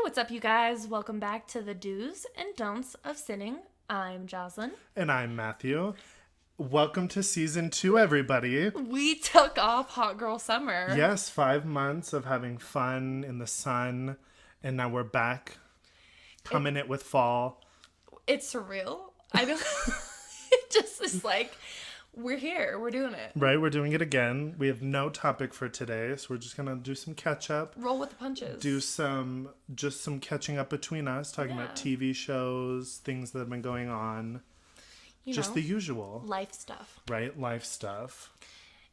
what's up, you guys? Welcome back to the do's and don'ts of sinning. I'm Joslyn. And I'm Matthew. Welcome to season 2, everybody. We took off hot girl summer. Yes, 5 months of having fun in the sun, and now we're back, coming it with fall. It's surreal. I know. It just is like, we're here. We're doing it. Right, we're doing it again. We have no topic for today, so we're just going to do some catch up. Roll with the punches. Do some catching up between us, talking about TV shows, things that have been going on. Just the usual. Life stuff. Right, life stuff.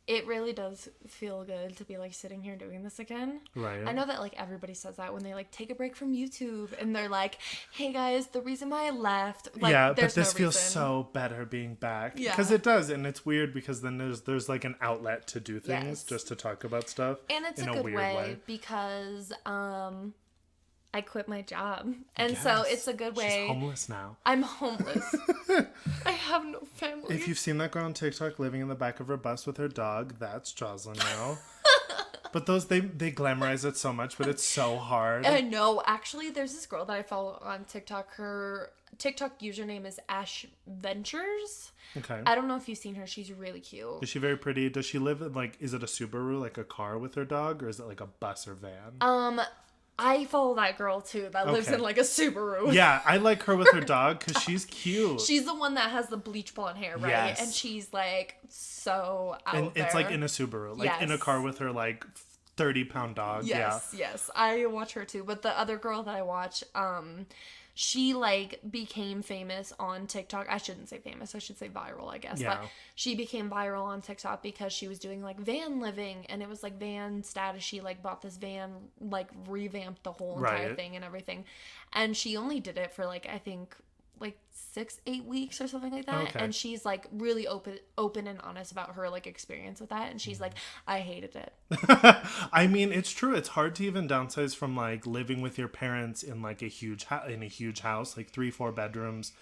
It really does feel good to be like sitting here doing this again. Right. I know that like everybody says that when they like take a break from YouTube and they're like, hey guys, the reason why I left. Like, yeah, but this feels so better being back. Yeah. Because it does. And it's weird because then there's like an outlet to do things, just to talk about stuff. And it's a good way because I quit my job. And so it's a good way. She's homeless now. I'm homeless. I have no family. If you've seen that girl on TikTok living in the back of her bus with her dog, that's Joslyn now. But they glamorize it so much, but it's so hard. I know. Actually, there's this girl that I follow on TikTok. Her TikTok username is Ash Ventures. Okay. I don't know if you've seen her. She's really cute. Is she very pretty? Does she live in is it a Subaru, like a car with her dog, or is it like a bus or van? I follow that girl too that lives in like a Subaru. Yeah, I like her with her dog because she's cute. She's the one that has the bleach blonde hair, right? Yes. And she's like so out and there. it's like in a Subaru, like in a car with her like 30-pound dog. Yes. I watch her too. But the other girl that I watch, she like became famous on TikTok. I shouldn't say famous. I should say viral, I guess. Yeah. But she became viral on TikTok because she was doing like van living, and it was like van status. She like bought this van, like revamped the whole entire thing and everything. And she only did it for like, I think like 6-8 weeks or something like that. Okay. And she's like really open and honest about her like experience with that. And she's like, I hated it. I mean, it's true. It's hard to even downsize from like living with your parents in like a huge house, like 3-4 bedrooms,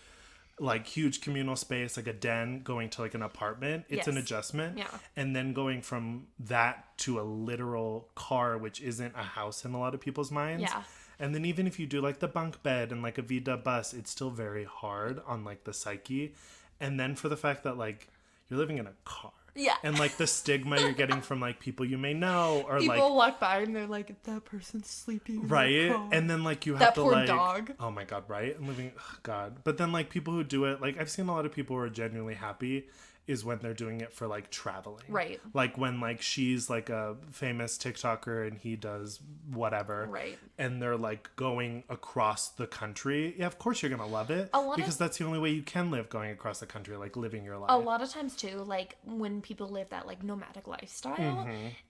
like huge communal space, like a den, going to like an apartment. It's an adjustment. Yeah. And then going from that to a literal car, which isn't a house in a lot of people's minds. Yeah. And then even if you do like the bunk bed and like a V-dub bus, it's still very hard on like the psyche. And then for the fact that like you're living in a car. Yeah. And like the stigma you're getting from like people you may know, or people like walk by and they're like, that person's sleeping in right. car. And then like you have that to poor like dog. Oh my god, right? And living God. But then like people who do it, like I've seen a lot of people who are genuinely happy is when they're doing it for like traveling. Right. Like when like she's like a famous TikToker and he does whatever. Right. And they're like going across the country. Yeah, of course you're going to love it. Because that's the only way you can live, going across the country, like living your life. A lot of times too, like when people live that like nomadic lifestyle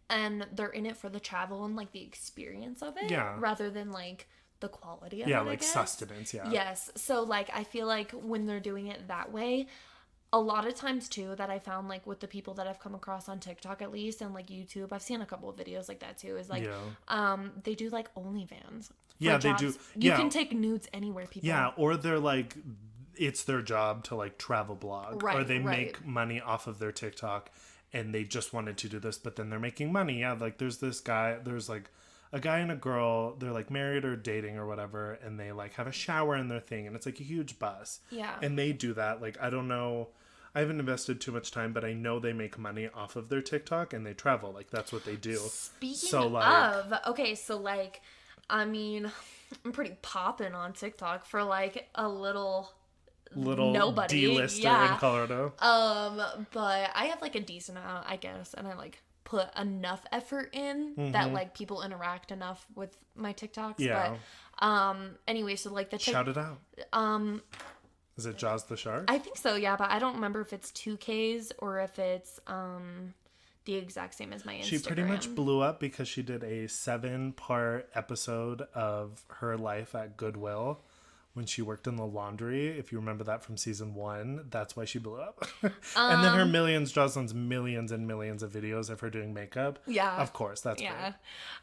and they're in it for the travel and like the experience of it. Yeah. Rather than like the quality of it. Yeah, I like guess. sustenance. Yeah. Yes. So like I feel like when they're doing it that way, a lot of times too that I found like with the people that I've come across on TikTok at least and like YouTube, I've seen a couple of videos like that too, is like they do like OnlyFans. Yeah, jobs. they do. You can take nudes anywhere, people. Yeah, or they're like, it's their job to like travel blog. Right, or they make money off of their TikTok and they just wanted to do this, but then they're making money. Yeah, like there's this guy, there's like a guy and a girl, they're like married or dating or whatever, and they like have a shower in their thing and it's like a huge bus. Yeah. And they do that. Like, I don't know. I haven't invested too much time, but I know they make money off of their TikTok and they travel. Like, that's what they do. Speaking of, okay, so like, I mean, I'm pretty popping on TikTok for like a little nobody. D-lister in Colorado. But I have like a decent amount, I guess, and I like put enough effort in that like people interact enough with my TikToks. Yeah. But anyway, so like shout it out. Is it Jaws the Shark? I think so, yeah, but I don't remember if it's 2Ks or if it's the exact same as my Instagram. She pretty much blew up because she did a 7-part episode of her life at Goodwill when she worked in the laundry. If you remember that from season 1, that's why she blew up. And then her Joslyn's millions and millions of videos of her doing makeup. Yeah. Of course, that's great.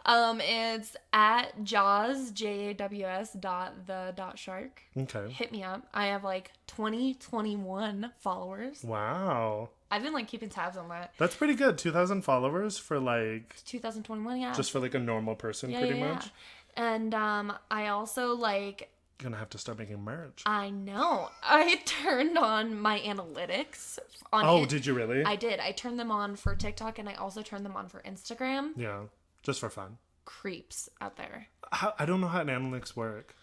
It's at Jaws, JAWS .the.shark. Okay. Hit me up. I have like 21 followers. Wow. I've been like keeping tabs on that. That's pretty good. 2,000 followers for like 2021, yeah. just for like a normal person, yeah, pretty yeah, much. Yeah. And I also like... Gonna have to start making merch. I know. I turned on my analytics on Oh, did you really? I did. I turned them on for TikTok and I also turned them on for Instagram. Yeah, just for fun. Creeps out there. I don't know how analytics work.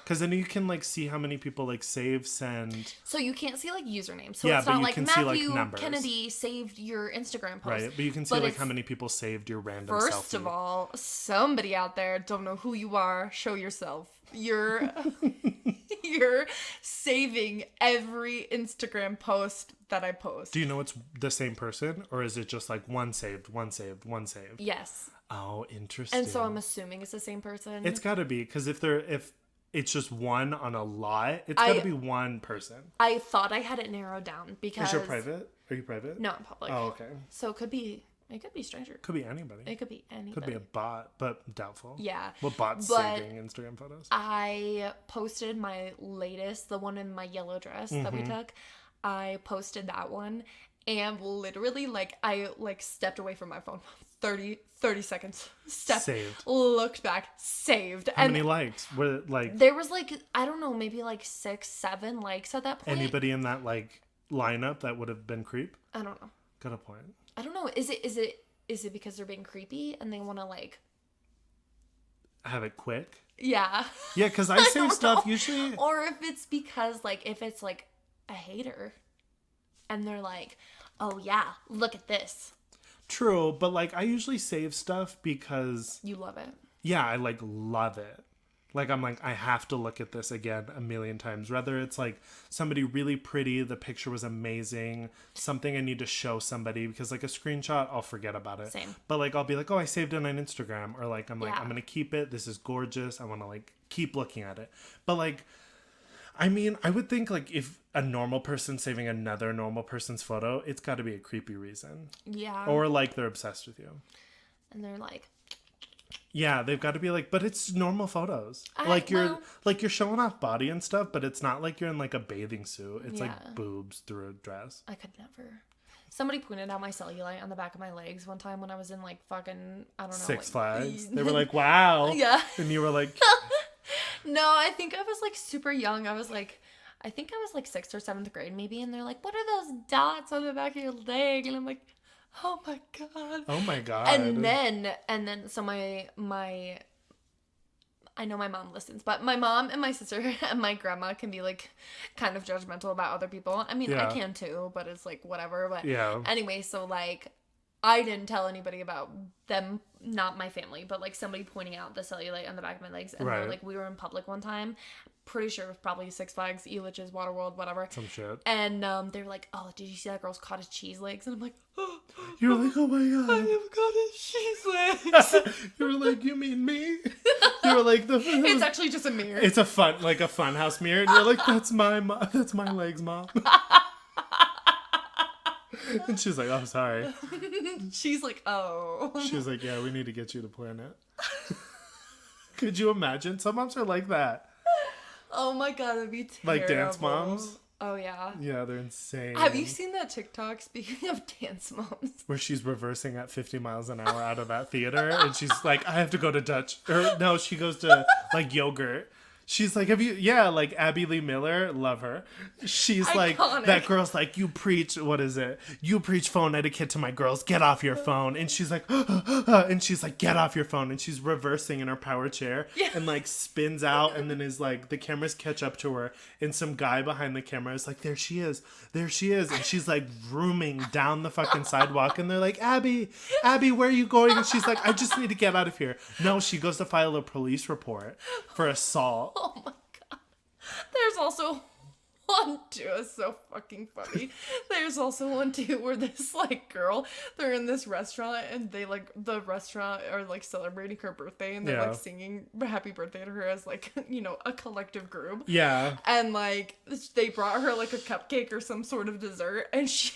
Because then you can like see how many people like save, send. So you can't see like usernames. So yeah, it's but not you like can Matthew see, like, Kennedy saved your Instagram post. Right, but you can see like how many people saved your random selfie. First of all, somebody out there don't know who you are. Show yourself. You're saving every Instagram post that I post. Do you know it's the same person, or is it just like one saved, one saved, one saved? Yes. Oh, interesting. And so I'm assuming it's the same person. It's got to be, because if it's just one on a lot, it's got to be one person. I thought I had it narrowed down because... Is your private? Are you private? No, I'm public. Oh, okay. So it could be a stranger. Could be anybody. It could be anybody. Could be a bot, but doubtful. Yeah. What bot's saving Instagram photos? I posted my latest, the one in my yellow dress that we took. I posted that one and literally like I like stepped away from my phone. 30 seconds. Saved. Looked back. Saved. How many likes? Were like... There was like, I don't know, maybe like 6, 7 likes at that point. Anybody in that like lineup that would have been creep? I don't know. Got a point. I don't know. Is it because they're being creepy and they want to like... Have it quick? Yeah. Yeah, because I save stuff usually. Or if it's because like, if it's like a hater and they're like, oh yeah, look at this. True, but like I usually save stuff because... You love it. Yeah, I like love it. Like I'm like, I have to look at this again a million times. Whether it's like somebody really pretty, the picture was amazing, something I need to show somebody, because like a screenshot, I'll forget about it. Same. But like I'll be like, oh, I saved it on Instagram. Or like I'm like, Yeah. I'm going to keep it. This is gorgeous. I want to like keep looking at it. But like, I mean, I would think like if a normal person saving another normal person's photo, it's got to be a creepy reason. Yeah. Or like they're obsessed with you. And they're like... Yeah, they've got to be like, but it's normal photos. You're showing off body and stuff, but it's not like you're in like a bathing suit. It's like boobs through a dress. I could never. Somebody pointed out my cellulite on the back of my legs one time when I was in like fucking, I don't know. Six like, Flags. They were like, wow. Yeah. And you were like... No, I think I was like super young. I think I was like 6th or 7th grade maybe. And they're like, what are those dots on the back of your leg? And I'm like, oh my God. Oh my God. And then so my I know my mom listens, but my mom and my sister and my grandma can be like kind of judgmental about other people. I mean, I can too, but it's like whatever. But anyway, so like I didn't tell anybody about them, not my family, but like somebody pointing out the cellulite on the back of my legs. And they're like, we were in public one time. Pretty sure it was probably Six Flags, Elitch's, Waterworld, whatever. Some shit. And they were like, oh, did you see that girl's cottage cheese legs? And I'm like, oh. You're like, oh my God. I have cottage cheese legs. You were like, you mean me? You were like, it's actually just a mirror. It's a funhouse mirror. And you're like, that's my legs, Mom. And she's like, oh, sorry. She's like, oh. She was like, yeah, we need to get you to Planet. Could you imagine? Some moms are like that. Oh my God, that'd be terrible. Like dance moms? Oh yeah. Yeah, they're insane. Have you seen that TikTok, speaking of dance moms? Where she's reversing at 50 miles an hour out of that theater and she's like, I have to go to Dutch. Or no, she goes to like yogurt. She's like, like Abby Lee Miller, love her. She's Iconic. like, that girl's like, you preach phone etiquette to my girls, get off your phone. And she's like, get off your phone. And she's reversing in her power chair and like spins out and then is like, the cameras catch up to her and some guy behind the camera is like, there she is. And she's like vrooming down the fucking sidewalk and they're like, Abby, where are you going? And she's like, I just need to get out of here. No, she goes to file a police report for assault. Oh my God. There's also one too. It's so fucking funny. There's also one too where this like girl, they're in this restaurant and they like, the restaurant are like celebrating her birthday and they're like singing happy birthday to her as like, you know, a collective group. Yeah. And like they brought her like a cupcake or some sort of dessert and she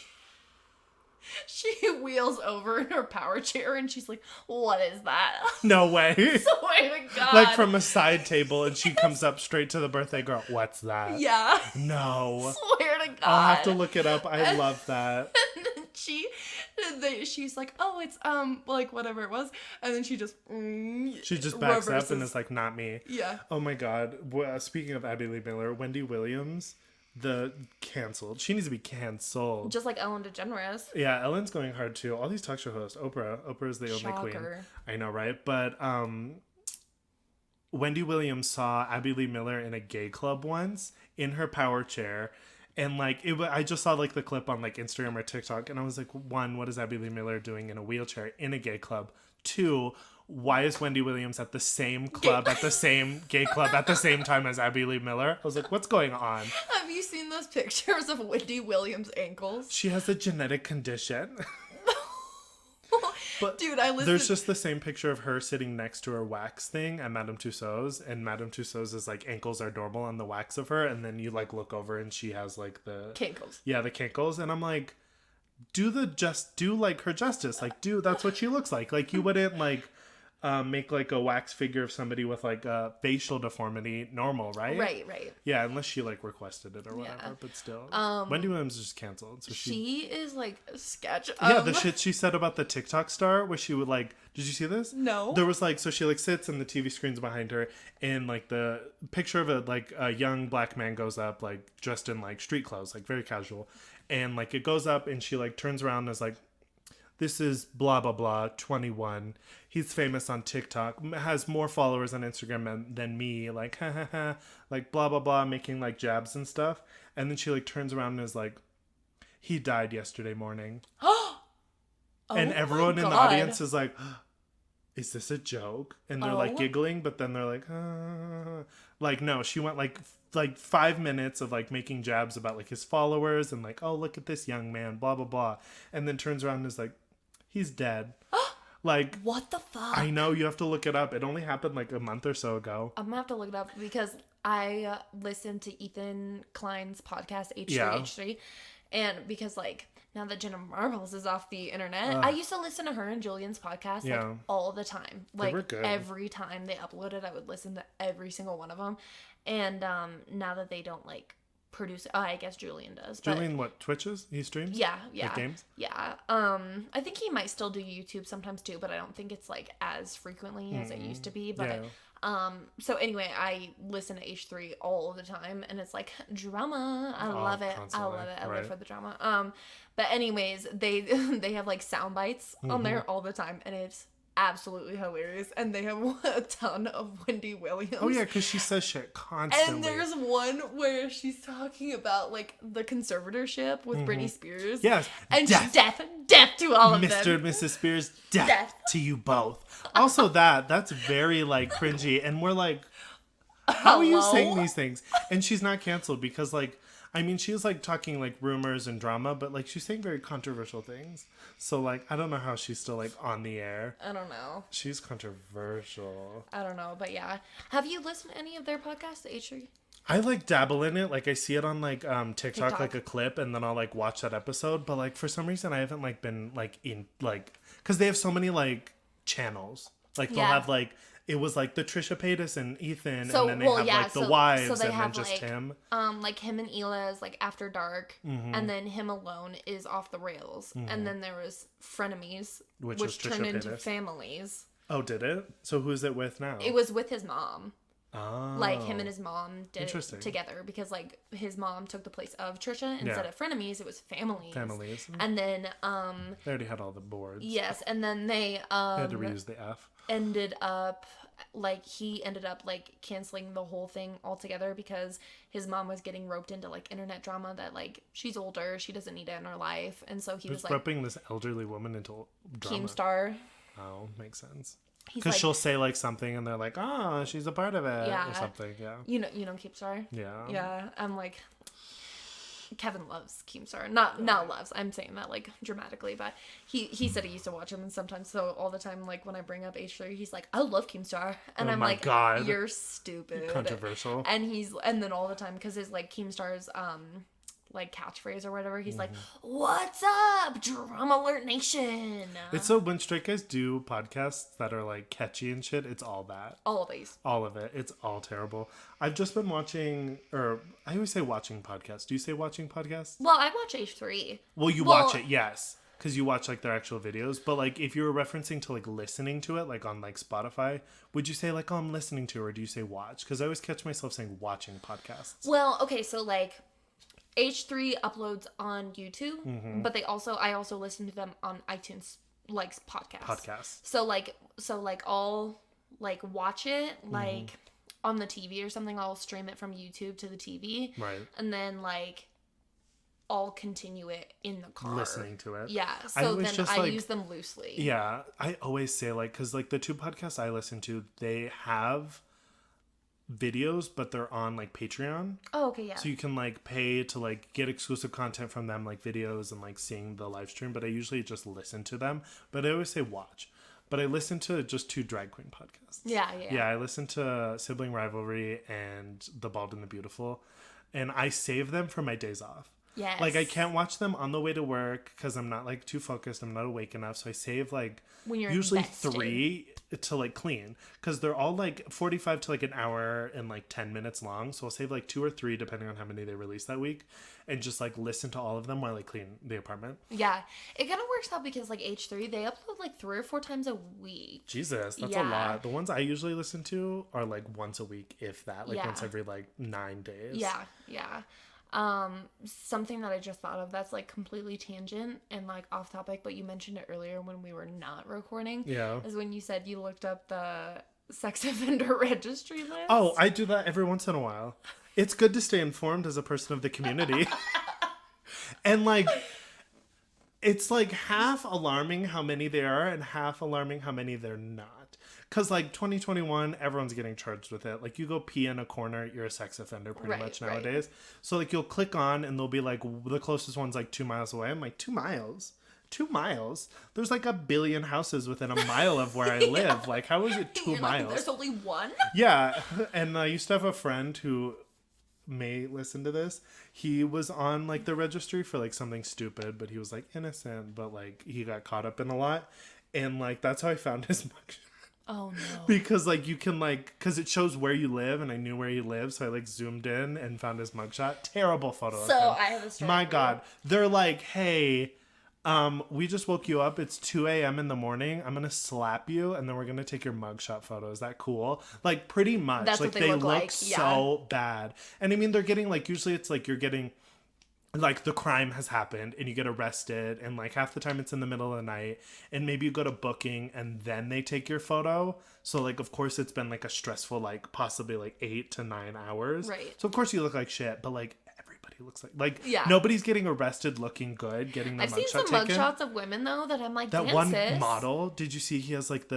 wheels over in her power chair and she's like, what is that? No way. Swear to God. Like from a side table and she comes up straight to the birthday girl. What's that? Yeah. No. Swear to God. I'll have to look it up. I love that. And then she's like, oh, it's like whatever it was, and then she just backs up and is like, not me. Yeah. Oh my god. Speaking of Abby Lee Miller, Wendy Williams, canceled. She needs to be canceled. Just like Ellen DeGeneres. Yeah, Ellen's going hard too. All these talk show hosts. Oprah's the only queen. I know, right? But Wendy Williams saw Abby Lee Miller in a gay club once in her power chair. And like I just saw like the clip on like Instagram or TikTok, and I was like, one, what is Abby Lee Miller doing in a wheelchair in a gay club? Two, why is Wendy Williams at the same club at the same gay club at the same time as Abby Lee Miller? I was like, what's going on? Have you seen those pictures of Wendy Williams' ankles? She has a genetic condition. But dude, there's just the same picture of her sitting next to her wax thing at Madame Tussauds, and Madame Tussauds is like ankles are normal on the wax of her, and then you like look over and she has like the kinkles. Yeah, the kinkles, and I'm like, do like her justice, like that's what she looks like. Like you wouldn't like make like a wax figure of somebody with like a facial deformity normal, right? Right. Yeah, unless she like requested it or whatever, yeah. But still. Wendy Williams is just canceled. So she is like a sketch. Yeah, the shit she said about the TikTok star where she would like, did you see this? No. There was like, so she like sits and the TV screen's behind her, and like the picture of a young black man goes up like dressed in like street clothes, like very casual. And like it goes up and she like turns around and is like, this is blah, blah, blah, 21. He's famous on TikTok, has more followers on Instagram than me, like, ha, ha, ha, like, blah, blah, blah, making, like, jabs and stuff. And then she, like, turns around and is like, he died yesterday morning. And everyone in the audience is like, is this a joke? And they're, like, giggling, but then they're like, like, no, she went, like 5 minutes of, like, making jabs about, like, his followers and, like, oh, look at this young man, blah, blah, blah. And then turns around and is like, he's dead. Like, what the fuck? I know, you have to look it up. It only happened like a month or so ago. I'm gonna have to look it up because I listened to Ethan Klein's podcast H3H3, and because like now that Jenna Marbles is off the internet, I used to listen to her and Julian's podcast like all the time. Like every time they uploaded, I would listen to every single one of them. And now that they don't like produce, I guess Julian does. Julian, what, Twitches? He streams? Yeah. Like games? Yeah. I think he might still do YouTube sometimes too, but I don't think it's like as frequently as it used to be. But so anyway, I listen to H3 all the time, and it's like drama. I love it. Constantly. I love it. I live for the drama. But anyways, they have like sound bites on there all the time, and it's absolutely hilarious, and they have a ton of Wendy Williams. Oh yeah, because she says shit constantly. And there's one where she's talking about like the conservatorship with Britney Spears. Yes, and death to all of them. Mr. and Mrs. Spears, death to you both. Also, that's very like cringy, and we're like, how are you saying these things? And she's not canceled because like, I mean, she's like talking like rumors and drama, but like she's saying very controversial things. So like, I don't know how she's still like on the air. I don't know. She's controversial. I don't know, but yeah. Have you listened to any of their podcasts, H3? I like dabble in it. Like I see it on like TikTok, like a clip, and then I'll like watch that episode. But like for some reason, I haven't like been like in like, because they have so many like channels. Like they'll have like, it was like the Trisha Paytas and Ethan, and then they have like the wives, and then just like, him. Like him and Ela's like After Dark, and then him alone is Off the Rails, and then there was Frenemies, which turned into Families. Oh, did it? So who's it with now? It was with his mom. Oh. Like him and his mom did it together because like his mom took the place of Trisha instead of Frenemies. It was Families. And then they already had all the boards. Yes, and then they had to reuse the F. He ended up like canceling the whole thing altogether because his mom was getting roped into like internet drama that like she's older, she doesn't need it in her life, and so he was like roping this elderly woman into drama. Keemstar. Oh, makes sense. Because she'll say like something and they're like, oh, she's a part of it or something. Yeah. You know Keemstar? Yeah. Yeah. I'm like, Kevin loves Keemstar. Not loves. I'm saying that like dramatically, but he said he used to watch him, and sometimes so all the time like when I bring up H3, he's like, I love Keemstar, and I'm like, God, you're stupid. Controversial. And then all the time because his like Keemstar's like catchphrase or whatever, he's like, what's up, Drama Alert Nation? It's so when straight guys do podcasts that are like catchy and shit, it's all that. All of it. It's all terrible. I've just been watching, or I always say watching podcasts. Do you say watching podcasts? Well, I watch H3. Well, you watch it, yes. because you watch like their actual videos. But like if you were referencing to like listening to it, like on like Spotify, would you say like, oh, I'm listening to, or do you say watch? Because I always catch myself saying watching podcasts. Well, okay, so like H3 uploads on YouTube, but I also listen to them on iTunes, like podcasts. So I'll like watch it like on the TV or something. I'll stream it from YouTube to the TV, right? And then like I'll continue it in the car listening to it. Yeah, so then I use them loosely. Yeah, I always say like, because like the two podcasts I listen to, they have videos, but they're on like Patreon. Oh, okay, yeah. So you can like pay to like get exclusive content from them, like videos and like seeing the live stream. But I usually just listen to them. But I always say watch. But I listen to just 2 drag queen podcasts. Yeah. Yeah, I listen to Sibling Rivalry and The Bald and the Beautiful, and I save them for my days off. Yes. Like I can't watch them on the way to work because I'm not like too focused. I'm not awake enough. So I save like when you're usually invested. 3 to like clean, because they're all like 45 to like an hour and like 10 minutes long. So I'll save like 2 or 3 depending on how many they release that week, and just like listen to all of them while I clean the apartment. Yeah, it kind of works out because like H3, they upload like 3 or 4 times a week. Jesus, that's a lot. The ones I usually listen to are like once a week, if that, like once every like 9 days. Yeah. Something that I just thought of that's like completely tangent and like off topic, but you mentioned it earlier when we were not recording. Yeah. Is when you said you looked up the sex offender registry list. Oh, I do that every once in a while. It's good to stay informed as a person of the community. And like, it's like half alarming how many there are and half alarming how many they're not. Because, like, 2021, everyone's getting charged with it. Like, you go pee in a corner, you're a sex offender pretty much nowadays. Right. So, like, you'll click on and they'll be like, the closest one's like 2 miles away. I'm like, 2 miles? 2 miles? There's like 1 billion houses within a mile of where I live. Like, how is it 2 miles? Like, there's only one? Yeah. And I used to have a friend who may listen to this. He was on, like, the registry for, like, something stupid, but he was, like, innocent. But, like, he got caught up in a lot. And, like, that's how I found his mugshot. Oh no. Because like you can like, because it shows where you live, and I knew where he lived, so I like zoomed in and found his mugshot. Terrible photo. So I have a story. My God, they're like, hey, we just woke you up. It's 2 a.m. in the morning. I'm gonna slap you, and then we're gonna take your mugshot photo. Is that cool? Like pretty much. That's like what they look like. So bad. And I mean, they're getting like, usually it's like you're getting, like the crime has happened and you get arrested, and like half the time it's in the middle of the night, and maybe you go to booking and then they take your photo. So like, of course it's been like a stressful, like possibly like 8 to 9 hours. Right. So of course you look like shit, but like everybody looks like nobody's getting arrested looking good, getting their mugshot taken. I've seen some mugshots of women though that I'm like, that damn, one sis. model, did you see he's like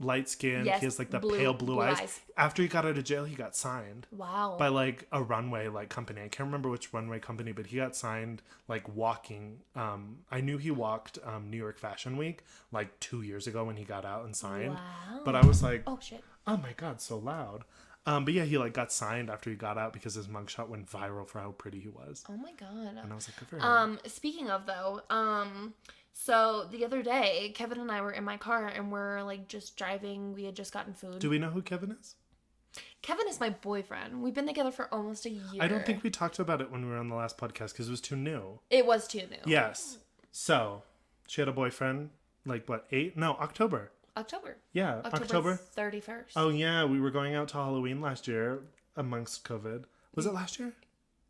light skinned, yes, he has like the pale blue eyes. After he got out of jail, he got signed. Wow. By like a runway like company. I can't remember which runway company, but he got signed like walking. I knew he walked New York Fashion Week like 2 years ago when he got out and signed. Wow. But I was like, oh shit, oh my God, so loud. But yeah, he like got signed after he got out because his mugshot went viral for how pretty he was. Oh my God. And I was like, good for him. Speaking of though, so the other day, Kevin and I were in my car and we're like just driving. We had just gotten food. Do we know who Kevin is? Kevin is my boyfriend. We've been together for almost a year. I don't think we talked about it when we were on the last podcast because it was too new. It was too new. Yes. So, she had a boyfriend, like what, October. October. Yeah, October 31st. Oh yeah, we were going out to Halloween last year amongst COVID. Was it last year?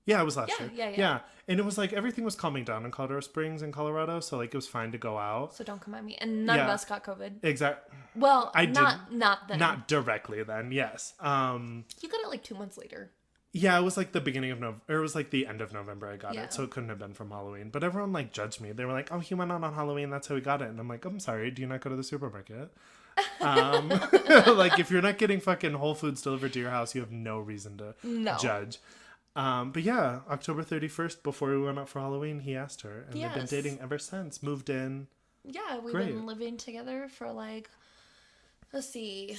Yeah, it was last year. Yeah. And it was like everything was calming down in Colorado Springs in Colorado, so like it was fine to go out. So don't come at me. And none of us got COVID. Exactly. Well, not then. Not directly then, yes. You got it like 2 months later. Yeah, it was like the beginning of November, or it was like the end of November I got it, so it couldn't have been from Halloween. But everyone like judged me. They were like, oh, he went out on Halloween, that's how he got it. And I'm like, I'm sorry, do you not go to the supermarket? Like if you're not getting fucking Whole Foods delivered to your house, you have no reason to judge. But yeah, October 31st, before we went out for Halloween, he asked her. And they've been dating ever since. Moved in. Yeah, we've been living together for like, let's see.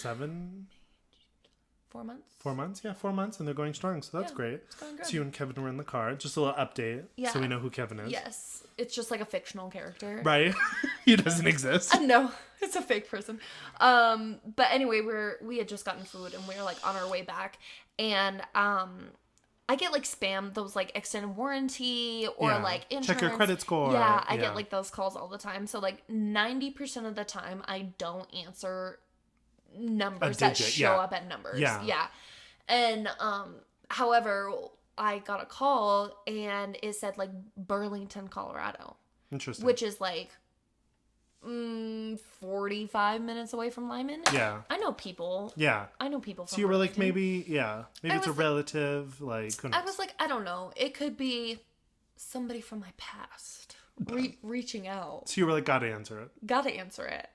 4 months? 4 months? Yeah, 4 months, and they're going strong, so that's great. It's going good. So you and Kevin were in the car. Just a little update, so we know who Kevin is. Yes. It's just like a fictional character. Right? He doesn't exist. No, it's a fake person. But anyway, we had just gotten food, and we were like on our way back, and I get like spam, those like extended warranty or like insurance. Check your credit score. Yeah, I get like those calls all the time. So like 90% of the time I don't answer numbers that show up at numbers. Yeah. And however, I got a call and it said like Burlington, Colorado. Interesting. Which is like 45 minutes away from Lyman. Yeah. I know people. Yeah. I know people from So you were like, Burlington. maybe it's a relative, like, who knows? I was like, I don't know. It could be somebody from my past reaching out. So you were like, gotta answer it. Gotta answer it.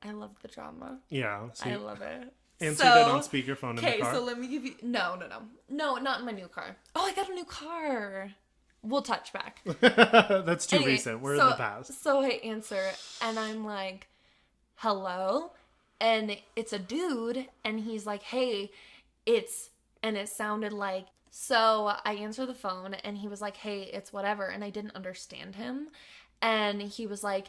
I love the drama. Yeah. I love it. Answered it on speakerphone in the car? Okay, so let me give you... No, not in my new car. Oh, I got a new car. We'll touch back. That's too recent. We're in the past. So I answer, and I'm like, hello? And it's a dude, and he's like, hey, and it sounded like... So I answer the phone, and he was like, hey, it's whatever, and I didn't understand him. And he was like,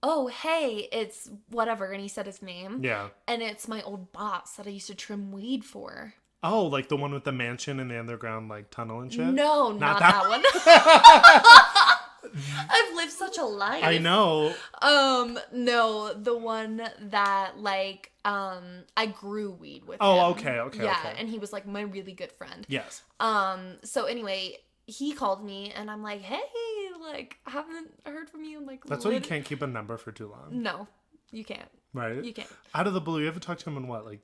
oh, hey, it's whatever, and he said his name. Yeah. And it's my old boss that I used to trim weed for. Oh, like the one with the mansion and the underground, like, tunnel and shit? No, not that one. I've lived such a life. I know. No, the one that, like, I grew weed with him. Oh, okay. Yeah, and he was, like, my really good friend. Yes. So anyway, he called me, and I'm like, hey, like, I haven't heard from you in, like, That's why you can't keep a number for too long. No, you can't. Right? You can't. Out of the blue, you haven't talked to him in what, like...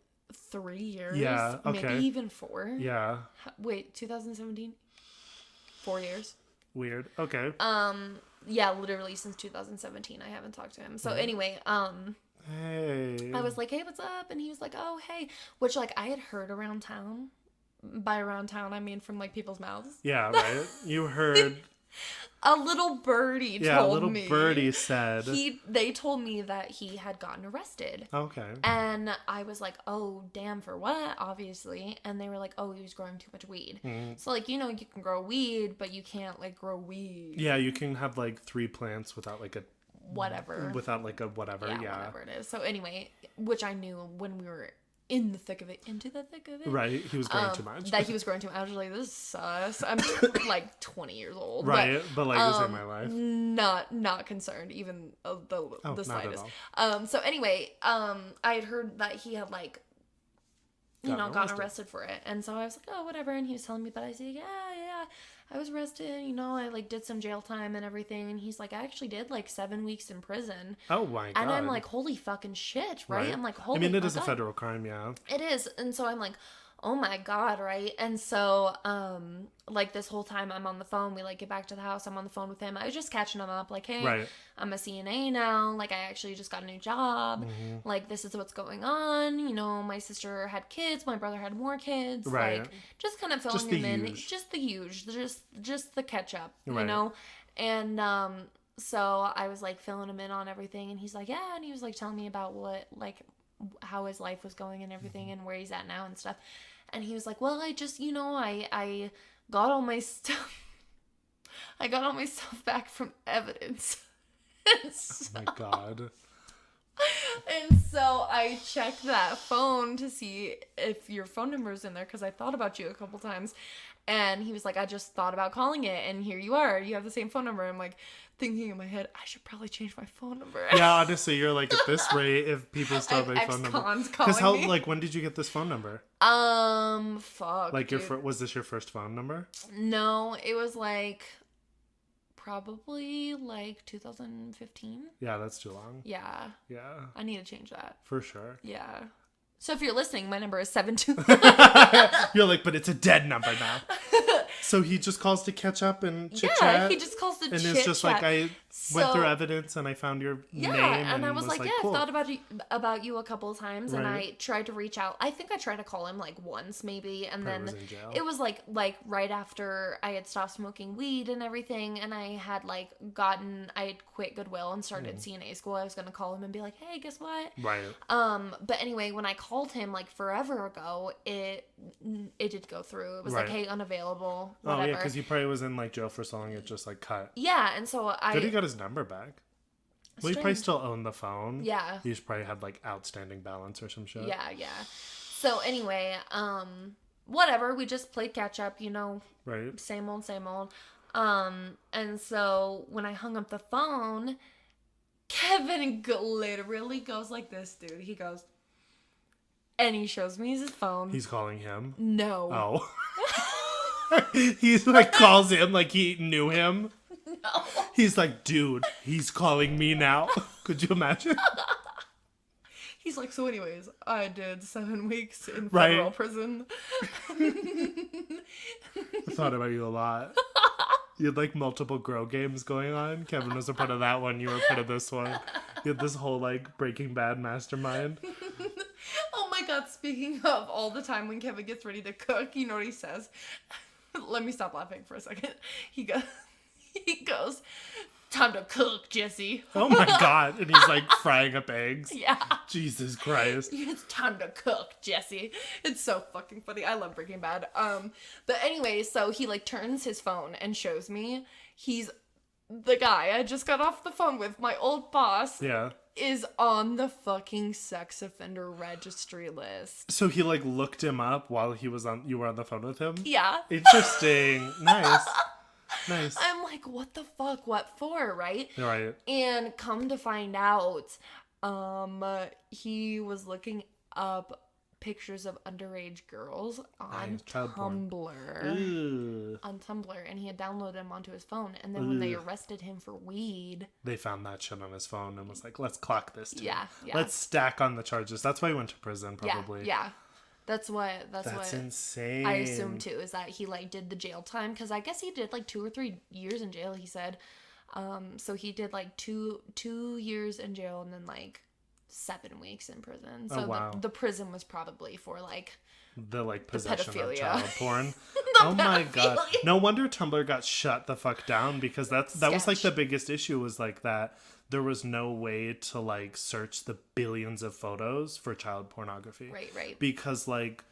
3 years? Yeah, okay. Maybe even 4. Yeah. Wait, 2017? 4 years. Weird. Okay. Yeah, literally since 2017 I haven't talked to him. So anyway, hey. I was like, hey, what's up? And he was like, oh, hey. Which, like, I had heard around town. By around town, I mean from, like, people's mouths. Yeah, right? You heard... A little birdie told me. Yeah, a little birdie said... They told me that he had gotten arrested. Okay. And I was like, oh, damn, for what? Obviously. And they were like, oh, he was growing too much weed. Mm-hmm. So, like, you know, you can grow weed, but you can't, like, grow weed. Yeah, you can have, like, 3 plants without, like, a... Whatever. Whatever, yeah. Whatever it is. So, anyway, which I knew when we were... into the thick of it. Right, he was growing too much. That he was growing too much. I was like, this is sus. I'm like 20 years old. Right, but like this ain't my life. Not concerned, even the slightest. So anyway, I had heard that he had like, gotten arrested for it. And so I was like, oh, whatever. And he was telling me about it. I said, yeah, I was arrested, I like did some jail time and everything. And he's like, I actually did like 7 weeks in prison. Oh my God. And I'm like, holy fucking shit, right? I'm like, holy. I mean, it is a federal crime, yeah. It is. And so I'm like, oh my God, right? And so, like this whole time I'm on the phone, we like get back to the house, I'm on the phone with him. I was just catching him up, like, hey, I'm a CNA now. Like, I actually just got a new job. Mm-hmm. Like, this is what's going on. My sister had kids, my brother had more kids. Right. Like, just kind of filling him in. Just the huge. Just the catch up, And, so I was like filling him in on everything. And he's like, yeah. And he was like telling me about how his life was going and everything and where he's at now and stuff. And he was like, well, I just, I got all my stuff. I got all my stuff back from evidence. So, oh my God. And so I checked that phone to see if your phone number is in there because I thought about you a couple times. And he was like, I just thought about calling it, and here you are. You have the same phone number. I'm like, thinking in my head, I should probably change my phone number. Yeah, honestly, you're like, at this rate, if people still have my phone number. Because when did you get this phone number? Fuck. Like, was this your first phone number? No, it was like, probably like 2015. Yeah, that's too long. Yeah. Yeah. I need to change that. For sure. Yeah. So if you're listening, my number is 72. You're like, but it's a dead number now. So he just calls to catch up and chit chat. Yeah, he just calls to chit chat. And it's just like I went through evidence and I found your name. And I was like, cool. I've thought about you a couple of times, and I tried to reach out. I think I tried to call him like once maybe, and then it was like right after I had stopped smoking weed and everything, and I had I had quit Goodwill and started CNA school. I was gonna call him and be like, hey, guess what? Right. But anyway, when I called him like forever ago, it did go through. It was like, hey, unavailable. Whatever. Oh yeah, because he probably was in like jail for so long it just like cut. Yeah, and so Good, he got his number back. Well, he probably still owned the phone. Yeah. He just probably had like outstanding balance or some shit. Yeah. So anyway, whatever, we just played catch up, you know, Right. same old, same old. And so when I hung up the phone, Kevin literally goes like this, dude. He goes, and he shows me his phone. He's calling him. No. Oh. He's like calls him like he knew him. No. He's like, dude, he's calling me now. Could you imagine? He's like, so anyways, I did 7 weeks in Right. federal prison. I thought about you a lot. You had like multiple grow games going on. Kevin was a part of that one. You were a part of this one. You had this whole like Breaking Bad mastermind. Oh my god, speaking of all the time when Kevin gets ready to cook, you know what he says? Let me stop laughing for a second. He goes, time to cook, Jesse. Oh my god. And he's like frying up eggs. Yeah. Jesus Christ. It's time to cook, Jesse. It's so fucking funny. I love Breaking Bad. But anyway, so he like turns his phone and shows me he's the guy I just got off the phone with, my old boss. Yeah. Is on the fucking sex offender registry list. So he like looked him up while you were on the phone with him? Yeah. Interesting. Nice. Nice. I'm like, what the fuck? What for, right? Right. And come to find out, he was looking up pictures of underage girls on Tumblr. Ew. On Tumblr, and he had downloaded them onto his phone. And then when they arrested him for weed, they found that shit on his phone and was like, let's clock this too. Yeah. Let's stack on the charges. That's why he went to prison, probably. Yeah. That's what insane. I assume too, is that he like did the jail time, because I guess he did like 2 or 3 years in jail, he said. So he did like two years in jail and then like 7 weeks in prison. So the prison was probably for like the like possession of pedophilia. child porn. Oh my god. No wonder Tumblr got shut the fuck down, because that was like the biggest issue, was like that there was no way to like search the billions of photos for child pornography. Right. Because like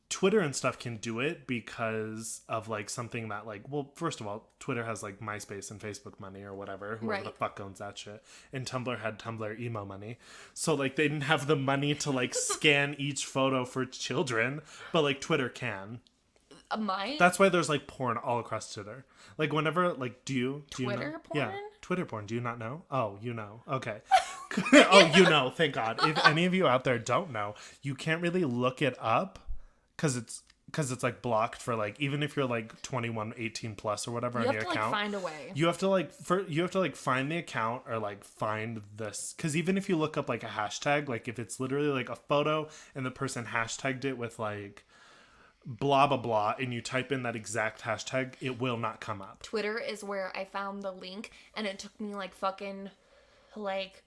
Twitter and stuff can do it because of like something that like, well, first of all, Twitter has like MySpace and Facebook money or whatever, whoever the fuck owns that shit. And Tumblr had Tumblr emo money. So like they didn't have the money to like scan each photo for children, but like Twitter can. That's why there's like porn all across Twitter. Like whenever, like, do you Twitter know? porn? Yeah, Twitter porn. Do you not know? Oh, you know. Okay. Oh, you know. Thank God. If any of you out there don't know, you can't really look it up because it's like blocked for like, even if you're like 21, 18 plus or whatever on your account. You have to like find a way. You have to like find the account or like find this, because even if you look up like a hashtag, like if it's literally like a photo and the person hashtagged it with like blah blah blah and you type in that exact hashtag, it will not come up. Twitter is where I found the link, and it took me like fucking like,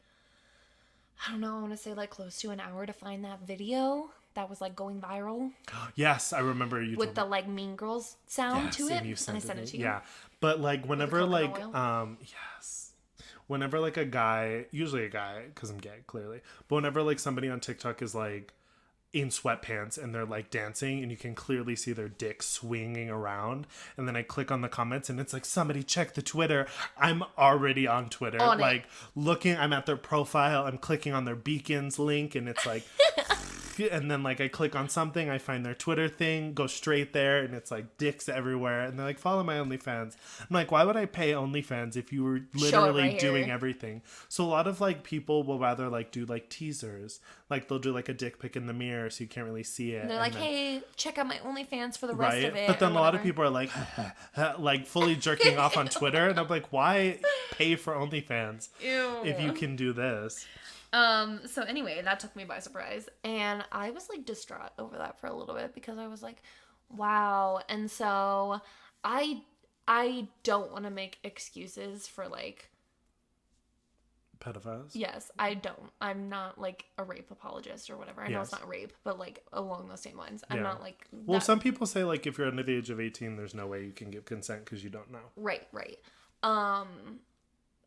I don't know, I want to say like close to an hour to find that video that was like going viral. Yes, I remember you with the like Mean Girls sound to it, and I sent it to you. Yeah, but like whenever like yes, whenever like a guy, usually a guy because I'm gay clearly, but whenever like somebody on TikTok is like in sweatpants and they're like dancing and you can clearly see their dick swinging around, and then I click on the comments and it's like, somebody check the Twitter. I'm already on Twitter, like looking, I'm at their profile, I'm clicking on their beacons link, and it's like and then like I click on something, I find their Twitter thing, go straight there, and it's like dicks everywhere, and they're like, follow my OnlyFans. I'm like, why would I pay OnlyFans if you were literally doing everything? So a lot of like people will rather like do like teasers, like they'll do like a dick pic in the mirror so you can't really see it, and they're like, then, hey, check out my OnlyFans for the rest of it. But then a lot of people are like like fully jerking off on Twitter, and I'm like, why pay for OnlyFans if you can do this? So anyway, that took me by surprise, and I was like distraught over that for a little bit, because I was like, wow. And so I don't want to make excuses for like pedophiles. Yes, I don't. I'm not like a rape apologist or whatever. I know it's not rape, but like along those same lines. I'm not like well, some people say like if you're under the age of 18, there's no way you can give consent because you don't know. Right.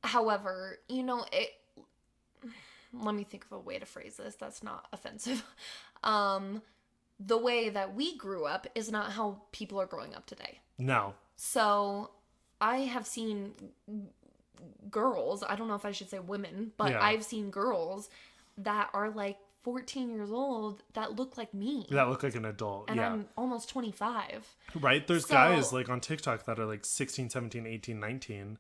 However, you know, let me think of a way to phrase this that's not offensive. The way that we grew up is not how people are growing up today. No. So I have seen girls, I don't know if I should say women, but I've seen girls that are like 14 years old that look like me. That look like an adult. And yeah. I'm almost 25. Right? There's guys like on TikTok that are like 16, 17, 18, 19.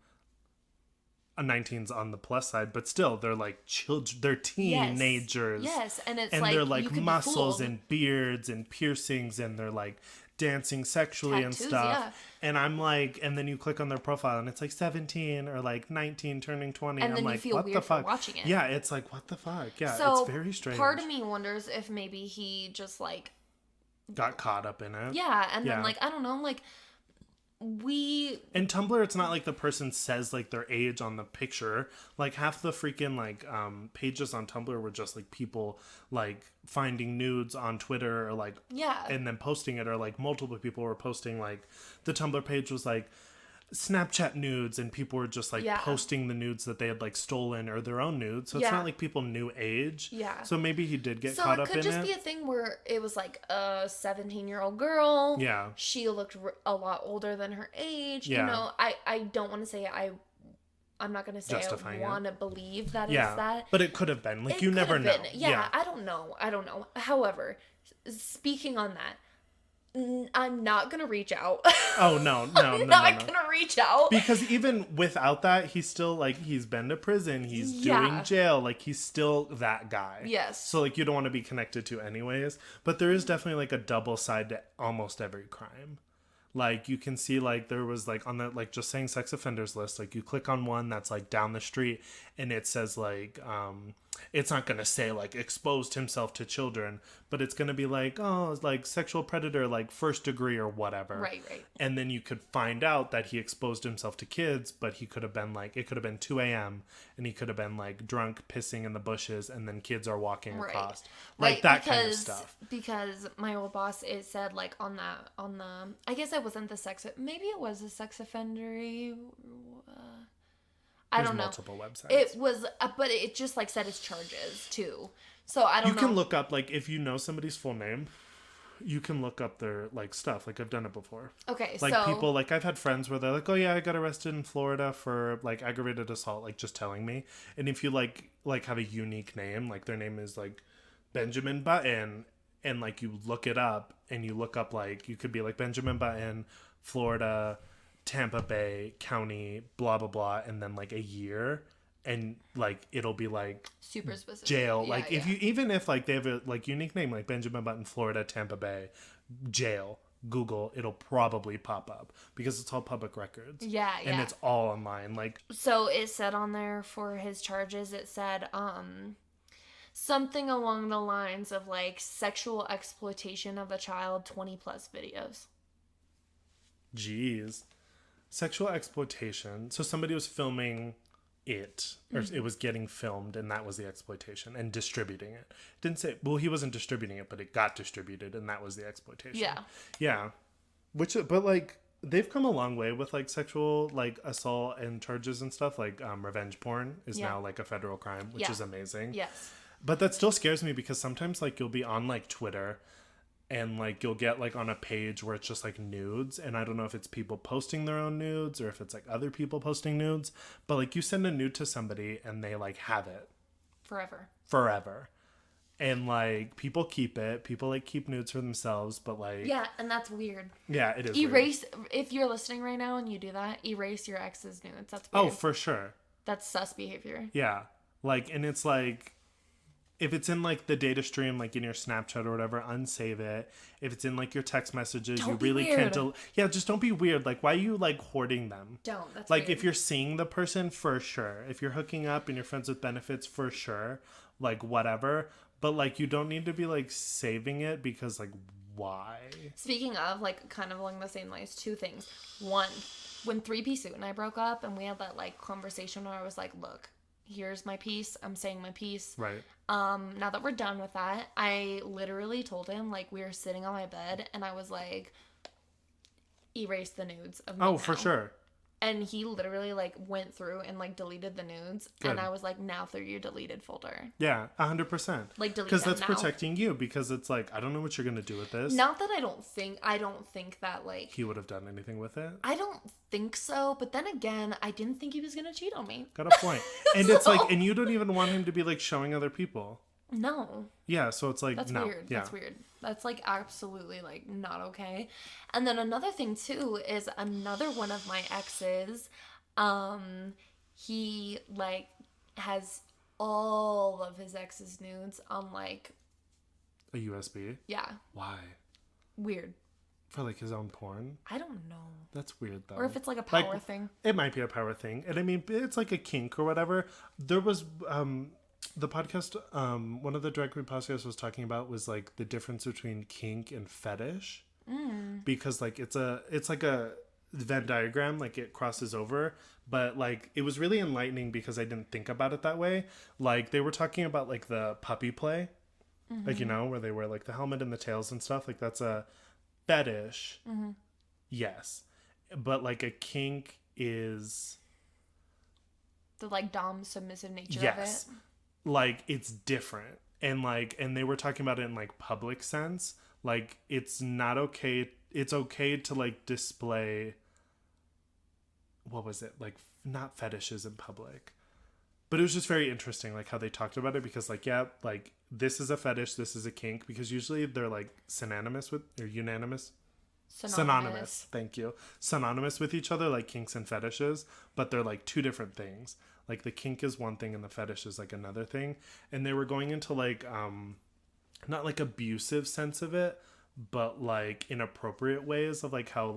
19's on the plus side, but still they're like children, they're teenagers. Yes. And it's and like, they're like muscles and beards and piercings, and they're like dancing sexually tattoos, and stuff. Yeah. And I'm like, and then you click on their profile and it's like 17 or like 19 turning 20. And then I'm you like, feel what weird the fuck? for watching it. Yeah, it's like, what the fuck? Yeah, so it's very strange. Part of me wonders if maybe he just like got caught up in it. Yeah, and then like, I don't know, like in Tumblr, it's not like the person says like their age on the picture. Like half the freaking like pages on Tumblr were just like people like finding nudes on Twitter or like and then posting it, or like multiple people were posting. Like the Tumblr page was like Snapchat nudes, and people were just like posting the nudes that they had like stolen or their own nudes. So it's not like people knew age. Yeah. So maybe he did get caught up in it. So it could just be a thing where it was like a 17-year-old girl. Yeah. She looked a lot older than her age. Yeah. You know, I don't want to say I'm not going to say I want to believe that it's that. But it could have been. Like, you never know. Yeah, I don't know. However, speaking on that, I'm not gonna reach out. Oh no. I'm not gonna reach out, because even without that, he's still like, he's been to prison, he's doing jail, like he's still that guy. Yes. So like, you don't want to be connected to anyways. But there is definitely like a double side to almost every crime. Like, you can see, like, there was, like, on the, like, just saying sex offenders list, like, you click on one that's, like, down the street, and it says, like, it's not going to say, like, exposed himself to children, but it's going to be, like, oh, like, sexual predator, like, first degree or whatever. Right. And then you could find out that he exposed himself to kids, but he could have been, like, it could have been 2 a.m., and he could have been, like, drunk, pissing in the bushes, and then kids are walking across. Like, that kind of stuff. Because my old boss, it said, like, on the, I guess it wasn't the sex, maybe it was a sex offendery, I don't know. Multiple websites. It was, but it just, like, said his charges, too. So, I don't know. You can look up, like, if you know somebody's full name, you can look up their, like, stuff. Like, I've done it before. Okay, like, people, like, I've had friends where they're like, oh, yeah, I got arrested in Florida for, like, aggravated assault, like, just telling me. And if you, like, have a unique name, like, their name is, like, Benjamin Button, and, like, you look it up, and you look up, like, you could be, like, Benjamin Button, Florida, Tampa Bay County, blah, blah, blah, and then, like, a year, and, like, it'll be, like, super specific jail. Like, if you, even if, like, they have a, like, unique name, like Benjamin Button, Florida, Tampa Bay, jail, Google, it'll probably pop up, because it's all public records. Yeah. And it's all online. Like, so it said on there for his charges, it said, something along the lines of, like, sexual exploitation of a child, 20 plus videos. Jeez. Sexual exploitation. So somebody was filming it, or it was getting filmed, and that was the exploitation, and distributing it. Didn't say, well, he wasn't distributing it, but it got distributed, and that was the exploitation. Yeah. Which, but, like, they've come a long way with, like, sexual, like, assault and charges and stuff. Like, revenge porn is now, like, a federal crime, which is amazing. Yes. But that still scares me, because sometimes, like, you'll be on, like, Twitter, and, like, you'll get, like, on a page where it's just, like, nudes, and I don't know if it's people posting their own nudes or if it's, like, other people posting nudes, but, like, you send a nude to somebody and they, like, have it forever, and, like, people keep it, people, like, keep nudes for themselves, but, like, yeah, and that's weird. Yeah, it is erase weird. If you're listening right now and you do that, erase your ex's nudes. That's weird. Oh, for sure. That's sus behavior. Yeah, like, and it's like, if it's in, like, the data stream, like, in your Snapchat or whatever, unsave it. If it's in, like, your text messages, don't you really weird. can't... Yeah, just don't be weird. Like, why are you, like, hoarding them? Don't. That's like, weird. if you're seeing the person, for sure. If you're hooking up and you're friends with benefits, for sure. Like, whatever. But, like, you don't need to be, like, saving it, because, like, why? Speaking of, like, kind of along the same lines, two things. One, when 3P Suit and I broke up, and we had that, like, conversation where I was like, look, here's my piece. I'm saying my piece. Right. Now that we're done with that, I literally told him, like, we were sitting on my bed, and I was like, erase the nudes of me now. For sure. And he literally, like, went through and, like, deleted the nudes. Good. And I was like, now through your deleted folder. Yeah, 100%. Like, delete because that's now. Protecting you, because it's like, I don't know what you're going to do with this. Not that I don't think that, like... He would have done anything with it? I don't think so. But then again, I didn't think he was going to cheat on me. Got a point. And it's like, and you don't even want him to be, like, showing other people. No. Yeah, so it's like, that's no. Weird. Yeah. That's weird. That's like absolutely like not okay. And then another thing too is another one of my exes, he like has all of his ex's nudes on like A USB? yeah. Why? Weird. For like his own porn? I don't know. That's weird though. Or if it's like a power thing. It might be a power thing. And I mean, it's like a kink or whatever. There was the podcast, one of the Drag Queen podcasts was talking about was like the difference between kink and fetish. Because like it's like a Venn diagram, like it crosses over, but like it was really enlightening because I didn't think about it that way. Like they were talking about like the puppy play, like, you know, where they wear like the helmet and the tails and stuff. Like that's a fetish. Yes. But like a kink is The like dom submissive nature yes. of it. Like it's different. And like, and they were talking about it in like public sense. Like it's not okay. It's okay to like display, what was it? Like not fetishes in public. But it was just very interesting, like how they talked about it, because like, yeah, like this is a fetish, this is a kink, because usually they're like synonymous with, or unanimous. Synonymous. Thank you. Synonymous with each other, like kinks and fetishes, but they're like two different things. Like the kink is one thing and the fetish is like another thing. And they were going into like, not like abusive sense of it, but like inappropriate ways of like how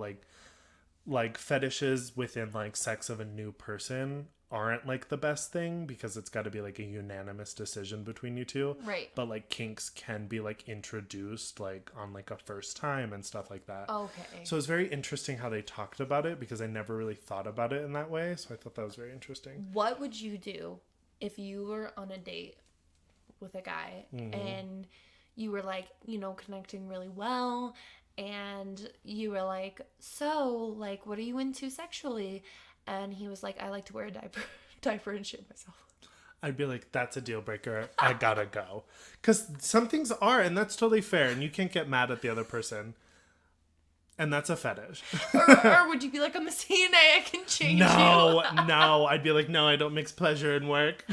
like fetishes within like sex of a new person aren't like the best thing because it's got to be like a unanimous decision between you two. Right. But like kinks can be like introduced like on like a first time and stuff like that. Okay. So it's very interesting how they talked about it because I never really thought about it in that way. So I thought that was very interesting. What would you do if you were on a date with a guy and you were like, you know, connecting really well and you were like, so like, what are you into sexually? And he was like, I like to wear a diaper and shit myself. I'd be like, that's a deal breaker. I gotta go. Because some things are, and that's totally fair, and you can't get mad at the other person. And that's a fetish. or would you be like, I'm a CNA, I can change you? No. I'd be like, no, I don't mix pleasure and work.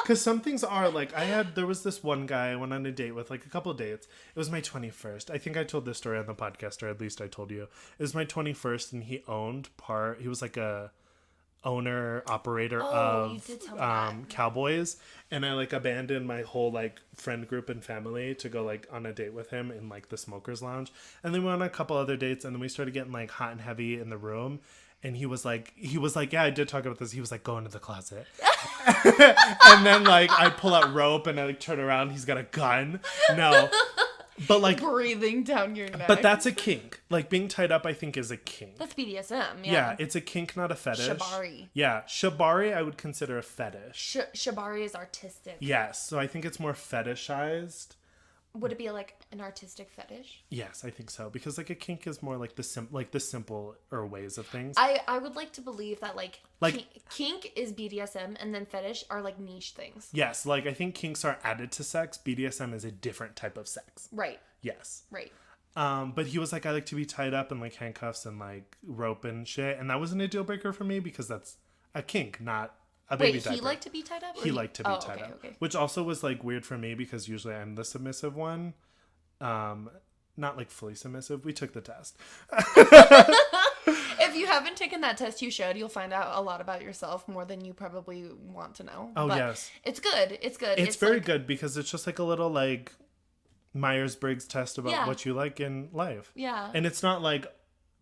Because some things are like, there was this one guy I went on a date with, like a couple of dates. It was my 21st. I think I told this story on the podcast, or at least I told you. It was my 21st, and he was like a owner, operator of Cowboys. And I like abandoned my whole like friend group and family to go like on a date with him in like the smokers lounge. And then we went on a couple other dates, and then we started getting like hot and heavy in the room. And he was like, yeah, I did talk about this. He was like, go into the closet. And then like I pull out rope and I like turn around. He's got a gun. No, but like breathing down your neck. But that's a kink. Like being tied up, I think is a kink. That's BDSM. Yeah, it's a kink, not a fetish. Shibari. Yeah, shibari I would consider a fetish. Shibari is artistic. Yes, so I think it's more fetishized. Would it be like an artistic fetish? Yes, I think so, because like a kink is more like the simpler ways of things. I would like to believe that like kink is BDSM and then fetish are like niche things. Yes, like I think kinks are added to sex. BDSM is a different type of sex. Right. Yes. Right. But he was like, I like to be tied up in like handcuffs and like rope and shit, and that wasn't a deal breaker for me because that's a kink, not a baby diaper. He liked to be tied up? He liked to be tied up. Okay. Which also was like weird for me because usually I'm the submissive one. Not like fully submissive. We took the test. If you haven't taken that test, you should. You'll find out a lot about yourself, more than you probably want to know. Oh, but yes. It's good. It's good. It's very good because it's just like a little like Myers-Briggs test about what you like in life. Yeah. And it's not like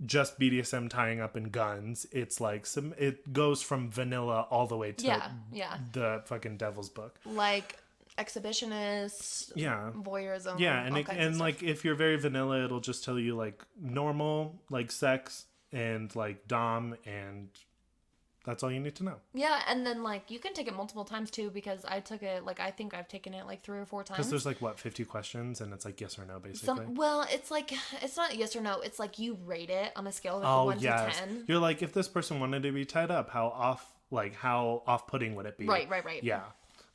just BDSM tying up and guns. It's like it goes from vanilla all the way to the fucking devil's book. Like exhibitionists, voyeurism, and like if you're very vanilla, it'll just tell you like normal like sex and like dom, and that's all you need to know. Yeah, and then like you can take it multiple times too, because I took it like I think I've taken it like 3 or 4 times. Because there's like 50 questions, and it's like yes or no basically. It's like it's not yes or no. It's like you rate it on a scale of 1 to 10. You're like, if this person wanted to be tied up, how off-putting would it be? Right. Yeah,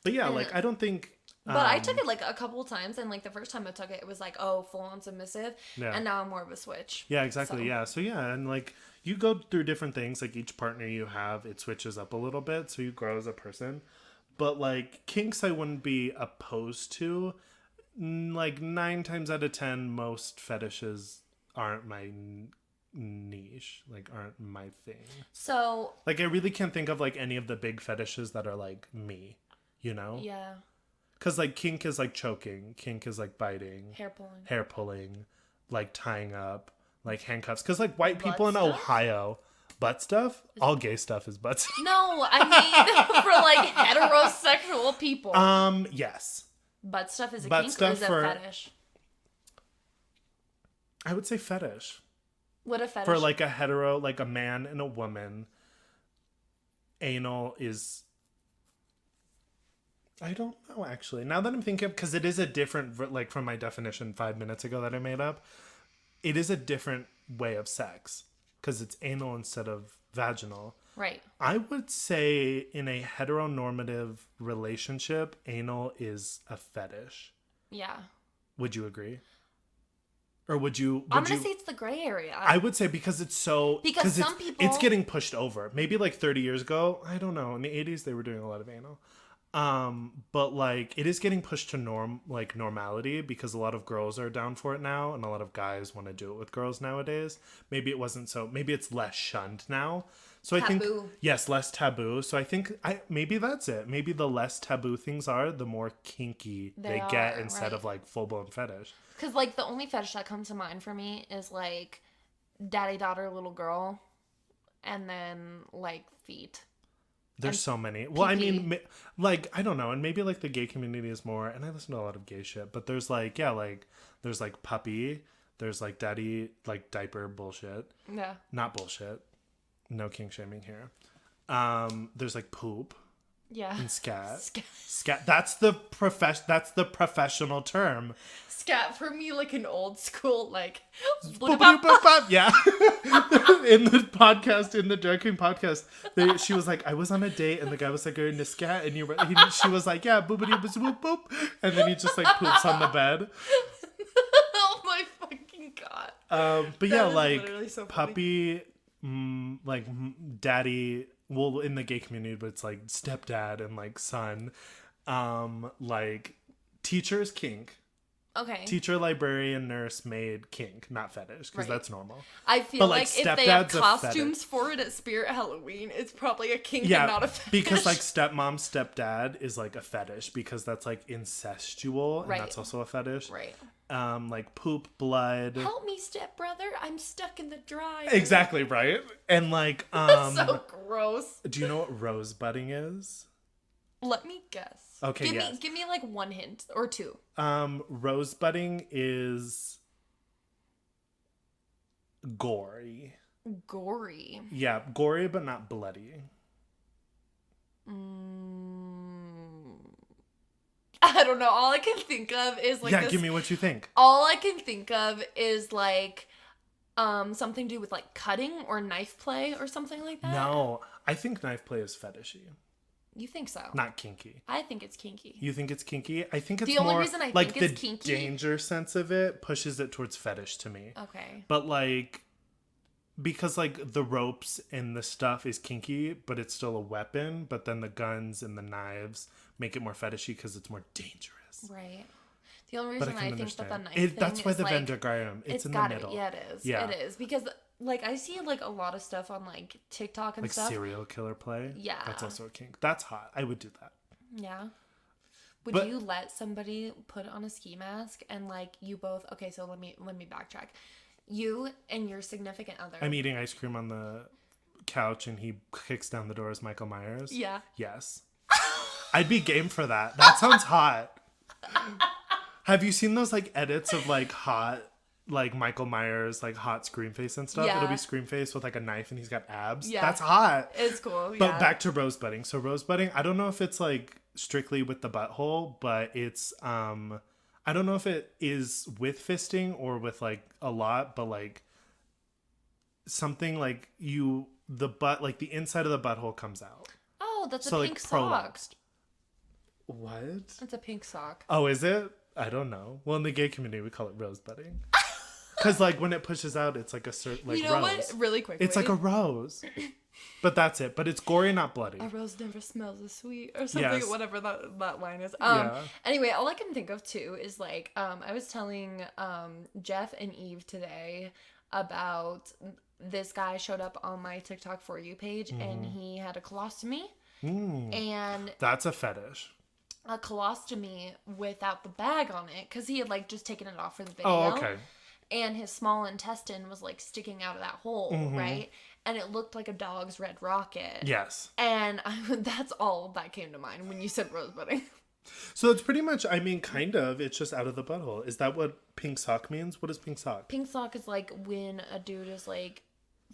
but like I don't think. But I took it like a couple of times, and like the first time I took it, it was like, oh, full on submissive, and now I'm more of a switch. Yeah, exactly. So and like you go through different things. Like each partner you have, it switches up a little bit, so you grow as a person. But like kinks I wouldn't be opposed to. Like 9 times out of 10, most fetishes aren't my niche, like aren't my thing. So like I really can't think of like any of the big fetishes that are like me, you know? Yeah. Because like kink is like choking, kink is like biting, hair pulling, like tying up, like handcuffs. Because like white people in stuff? Ohio, butt stuff, all gay stuff is butt stuff. No, I mean for like heterosexual people. Yes. Butt stuff is a Butt kink stuff or is it for- fetish? I would say fetish. What a fetish? For like a hetero, like a man and a woman, anal is... I don't know, actually. Now that I'm thinking, because it is a different, like from my definition 5 minutes ago that I made up, it is a different way of sex. Because it's anal instead of vaginal. Right. I would say in a heteronormative relationship, anal is a fetish. Yeah. Would you agree? Or would you... I'm going to say it's the gray area. I would say because it's so... Because some people... It's getting pushed over. Maybe like 30 years ago, I don't know. In the 80s, they were doing a lot of anal. But like it is getting pushed to normality because a lot of girls are down for it now and a lot of guys want to do it with girls nowadays. Maybe it's less shunned now. So I think yes, less taboo. So I think maybe that's it. Maybe the less taboo things are, the more kinky they get instead of like full blown fetish. Because like the only fetish that comes to mind for me is like daddy, daughter, little girl, and then like feet. There's so many. Well, I mean, like, I don't know. And maybe, like, the gay community is more... And I listen to a lot of gay shit. But there's, like, yeah, like... There's, like, puppy. There's, like, daddy, like, diaper bullshit. Yeah. Not bullshit. No kink shaming here. There's, like, poop. Yeah. And scat. Scat. That's the professional term. Scat for me, like, an old school, like... Yeah. In the Drag King podcast, she was like, I was on a date and the guy was like going to scat and she was like, yeah, boopity boop boop. And then he just like poops on the bed. Oh my fucking God. But yeah, like so puppy, like daddy, well, in the gay community, but it's like stepdad and like son, like teacher's kink. Okay. Teacher, librarian, nurse, maid, kink, not fetish, because that's normal. I feel like if they have costumes for it at Spirit Halloween, it's probably a kink and not a fetish. Because like stepmom, stepdad is like a fetish because that's like incestual and that's also a fetish. Right. Like poop, blood. Help me, stepbrother. I'm stuck in the dryer. Exactly, right? And like so gross. Do you know what rosebudding is? Let me guess. Okay, give me like one hint or two. Rosebudding is gory. Gory. Yeah, gory but not bloody. I don't know. All I can think of is like give me what you think. All I can think of is like something to do with like cutting or knife play or something like that. No, I think knife play is fetishy. You think so? Not kinky. I think it's kinky. You think it's kinky? I think it's the only more reason I like think it's kinky. The danger sense of it pushes it towards fetish to me. Okay. But like, because like the ropes and the stuff is kinky, but it's still a weapon. But then the guns and the knives make it more fetishy because it's more dangerous. Right. The only reason I think that the knife thing that's why is the like, Venn diagram. It's in the middle. Yeah, it is. Yeah. It is because like I see like a lot of stuff on like TikTok and like stuff. Like serial killer play. Yeah. That's also a kink. That's hot. I would do that. Yeah. Would you let somebody put on a ski mask and like you both? Okay, so let me backtrack. You and your significant other. I'm eating ice cream on the couch and he kicks down the door as Michael Myers. Yeah. Yes. I'd be game for that. That sounds hot. Have you seen those like edits of like hot, like Michael Myers, like hot scream face and stuff? Yeah. It'll be scream face with like a knife and he's got abs. Yeah. That's hot. It's cool. But back to rosebudding. So rosebudding, I don't know if it's like strictly with the butthole, but it's I don't know if it is with fisting or with like a lot, but like something like the butt, like the inside of the butthole comes out. Oh, that's so a pink sock. What? It's a pink sock. Oh, is it? I don't know. Well, in the gay community, we call it rosebudding. Because, like, when it pushes out, it's like a certain, like, you know rose. what? Really quickly. It's like a rose. But that's it. But it's gory, not bloody. A rose never smells as sweet, or something, yes. whatever that line is. Yeah. Anyway, all I can think of, too, is, like, I was telling, Jeff and Eve today about this guy showed up on my TikTok For You page, and he had a colostomy. And that's a fetish. A colostomy without the bag on it, because he had, like, just taken it off for the video. Oh, okay. And his small intestine was, like, sticking out of that hole, right? And it looked like a dog's red rocket. Yes. And that's all that came to mind when you said rose budding. So it's pretty much, I mean, kind of, it's just out of the butthole. Is that what pink sock means? What is pink sock? Pink sock is, like, when a dude is, like,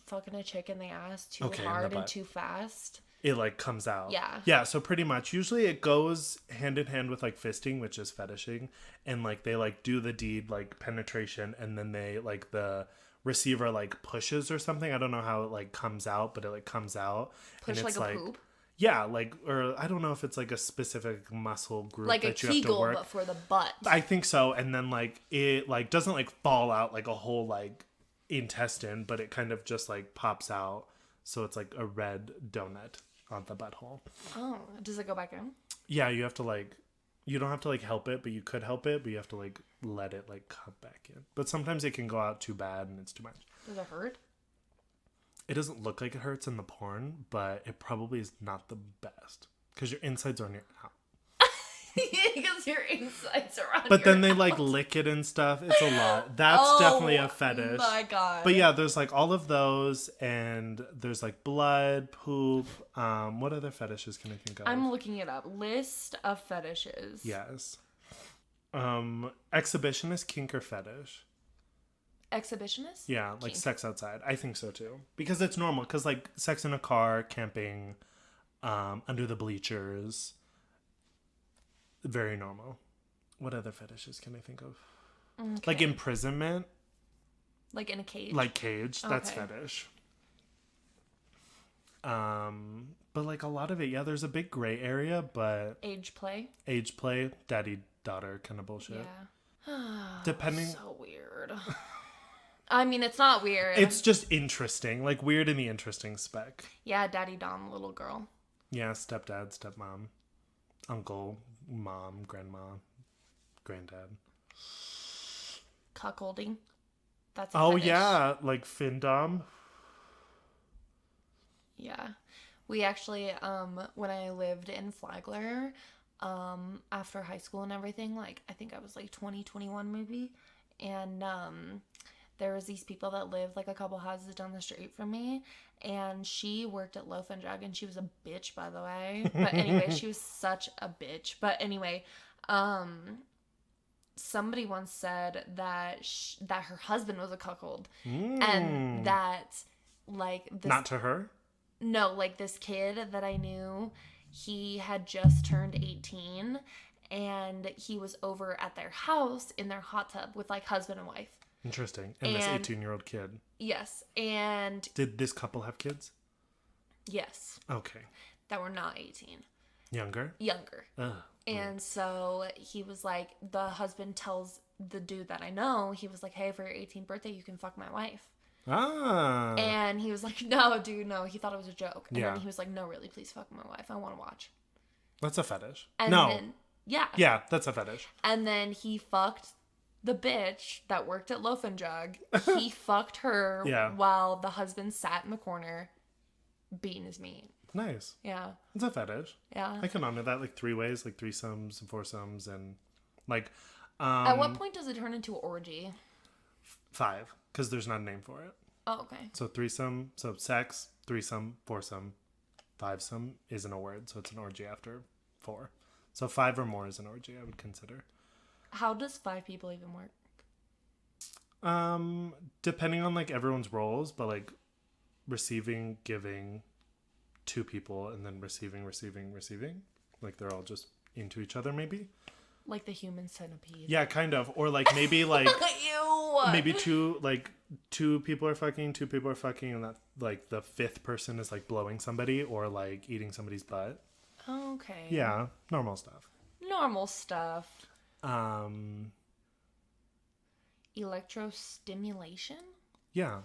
fucking a chick in the ass too hard and too fast. It, like, comes out. Yeah. Yeah, so pretty much. Usually it goes hand in hand with, like, fisting, which is fetishing. And, like, they, like, do the deed, like, penetration, and then they, like, the receiver, like, pushes or something. I don't know how it, like, comes out, but it, like, comes out. Push and like it's, a poop? Yeah, like, or I don't know if it's, like, a specific muscle group like that a you have to work. Kegel, but for the butt. I think so. And then, like, it, like, doesn't, like, fall out, like, a whole, like, intestine, but it kind of just, like, pops out. So it's, like, a red donut on the butthole. Oh, does it go back in? Yeah, you have to, like, you don't have to, like, help it, but you could help it, but you have to, like, let it, like, come back in. But sometimes it can go out too bad and it's too much. Does it hurt? It doesn't look like it hurts in the porn, but it probably is not the best because your insides are on your out. Because your insides are on But your then they, out. like, lick it and stuff. It's a lot. That's definitely a fetish. Oh my god. But yeah, there's, like, all of those, and there's, like, blood, poop. What other fetishes can I think of? I'm looking it up. List of fetishes. Yes. Exhibitionist, kink, or fetish? Exhibitionist? Yeah, like Kink. sex outside. I think so too. Because it's normal. Because, like, sex in a car, camping, under the bleachers. Very normal. What other fetishes can I think of? Okay. Like imprisonment. Like in a cage? Like cage. That's Okay. fetish. But, like, a lot of it, yeah, there's a big gray area, but... Age play? Age play, daddy-daughter kind of bullshit. Yeah. Depending... So weird. I mean, it's not weird. It's just interesting. Like, weird in the interesting spec. Yeah, daddy dom, little girl. Yeah, stepdad, stepmom, uncle, mom, grandma, granddad. Cuckolding. That's a Oh, fetish. yeah, like findom. Yeah. We actually, when I lived in Flagler, after high school and everything, like, I think I was, like, 20, 21 maybe, and, there was these people that lived, like, a couple houses down the street from me, and she worked at Loaf and Jug, and she was a bitch, by the way. But anyway, she was such a bitch. But anyway, somebody once said that that her husband was a cuckold, and that, like, this... Not to her? No, like, this kid that I knew, he had just turned 18, and he was over at their house in their hot tub with, like, husband and wife. Interesting. And this 18-year-old kid. Yes, and... Did this couple have kids? Yes. Okay. That were not 18. Younger? Younger. Ugh. And so he was like, the husband tells the dude that I know, he was like, hey, for your 18th birthday, you can fuck my wife. Ah. And he was like, no, dude, no. He thought it was a joke. And Yeah. then he was like, no, really, please fuck my wife. I want to watch. That's a fetish. And no. then, yeah. Yeah, that's a fetish. And then he fucked the bitch that worked at Loaf and Jug. He fucked her Yeah. while the husband sat in the corner beating his meat. Nice. Yeah. It's a fetish. Yeah. I can honor that, like, 3 ways, like threesomes and foursomes and, like... At what point does it turn into an orgy? 5, because there's not a name for it. Oh, okay. So threesome, so sex, threesome, foursome, fivesome isn't a word, so it's an orgy after 4. So 5 or more is an orgy, I would consider. How does 5 people even work? Depending on, like, everyone's roles, but, like, receiving, giving, 2 people, and then receiving. Like, they're all just into each other, maybe? Like the human centipede. Yeah, kind of. Or, like, maybe, like... Ew! Maybe 2 people are fucking, 2 people are fucking, and that, like, the 5th person is, like, blowing somebody or, like, eating somebody's butt. Okay. Yeah, normal stuff. Normal stuff. Electro Stimulation? Yeah,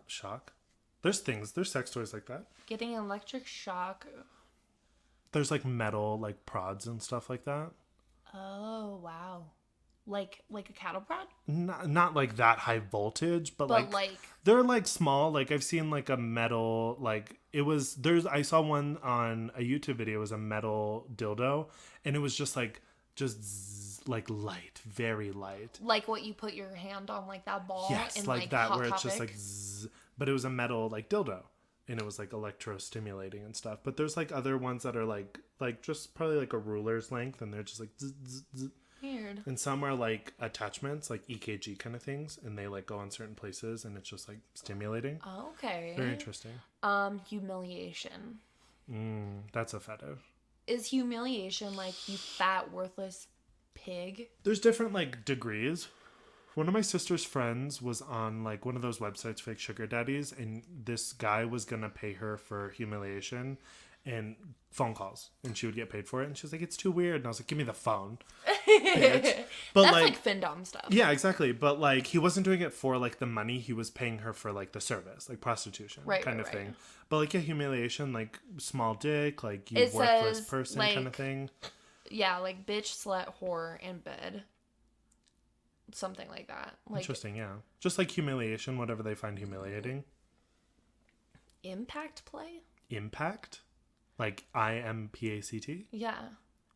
shock. There's sex toys like that. Getting electric shock. There's like metal, like prods and stuff like that. Oh, wow. Like a cattle prod? Not like that high voltage, but like they're like small. Like I've seen like a metal, like I saw one on a YouTube video. It was a metal dildo, and it was just like light, very light. Like what you put your hand on, like that ball. Yes, in, like that, Hot where it's Topic. just like zzz, but it was a metal like dildo, and it was like electro stimulating and stuff. But there's like other ones that are like just probably like a ruler's length, and they're just like zzz, zzz, zzz. Weird. And some are like attachments, like EKG kind of things, and they like go on certain places, and it's just like stimulating. Okay. Very interesting. Humiliation. That's a fetish. Is humiliation like you fat worthless pig? There's different like degrees. One of my sister's friends was on like one of those websites for like sugar daddies, and this guy was gonna pay her for humiliation and phone calls, and she would get paid for it, and she was like, it's too weird, and I was like, give me the phone. Bitch. But that's like findom stuff. Yeah, exactly. But like he wasn't doing it for like the money, he was paying her for like the service, like prostitution kind of thing. But like humiliation, like small dick, like you worthless person like, kind of thing. Yeah, like bitch, slut, whore in bed. Something like that. Like, interesting, yeah. Just like humiliation, whatever they find humiliating. Impact play? Impact? Like IMPACT? Yeah.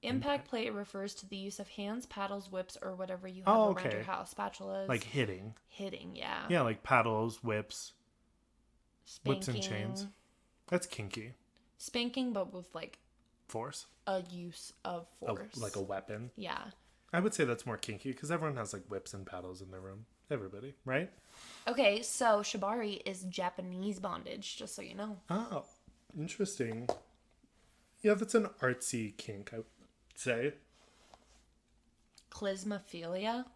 Impact play refers to the use of hands, paddles, whips, or whatever you have around your house. Spatulas. Like hitting. Hitting, yeah. Yeah, like paddles, whips. Spanking. Whips and chains. That's kinky. Spanking, but with like... force. A use of force. Like a weapon. Yeah. I would say that's more kinky, because everyone has like whips and paddles in their room. Everybody, right? Okay, so shibari is Japanese bondage, just so you know. Oh, interesting. Yeah, that's an artsy kink, I would say. Clismophilia?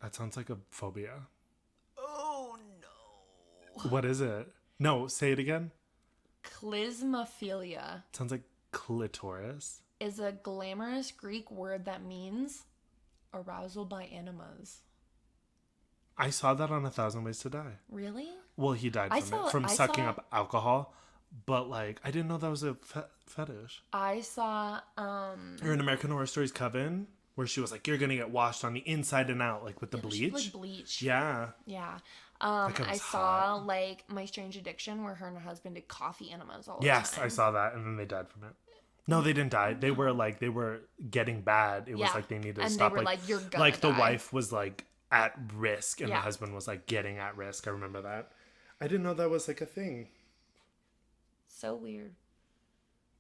That sounds like a phobia. Oh, no. What is it? No, say it again. Clismophilia. Sounds like clitoris. Is a glamorous Greek word that means arousal by enemas. I saw that on 1,000 Ways to Die. Really? Well, he died from sucking up alcohol. But, like, I didn't know that was a fetish. I saw, Or in American Horror Stories Coven, where she was like, you're gonna get washed on the inside and out, like, with the bleach. Like bleach. Yeah. Yeah. I saw, like, My Strange Addiction, where her and her husband did coffee enemas all the time. Yes, I saw that, and then they died from it. No, they didn't die. They were getting bad. It was like they needed to stop. And they were like, you're gonna like die. The wife was, like, at risk, and the husband was, like, getting at risk. I remember that. I didn't know that was, like, a thing. So weird.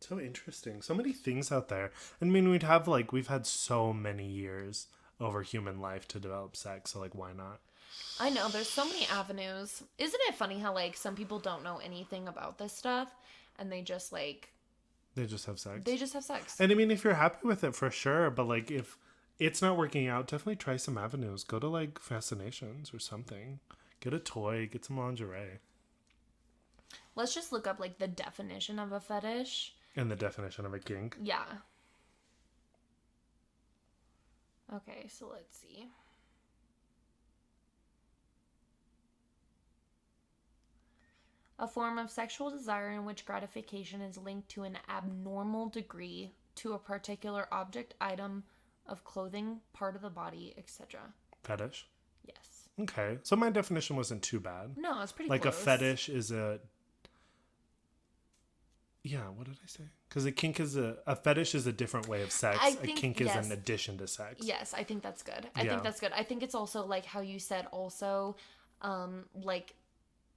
So interesting. So many things out there. I mean, we've had so many years over human life to develop sex, so like why not? I know, there's so many avenues. Isn't it funny how like some people don't know anything about this stuff and they just have sex. And I mean, if you're happy with it, for sure, but like if it's not working out, definitely try some avenues. Go to like Fascinations or something. Get a toy, get some lingerie. Let's just look up, like, the definition of a fetish. And the definition of a kink. Yeah. Okay, so let's see. A form of sexual desire in which gratification is linked to an abnormal degree to a particular object, item of clothing, part of the body, etc. Fetish? Yes. Okay. So my definition wasn't too bad. No, it's pretty like close. A fetish is a... Yeah, what did I say? Because a kink is a fetish is a different way of sex. A kink is an addition to sex. Yes, I think that's good. I think that's good. I think it's also like how you said also, like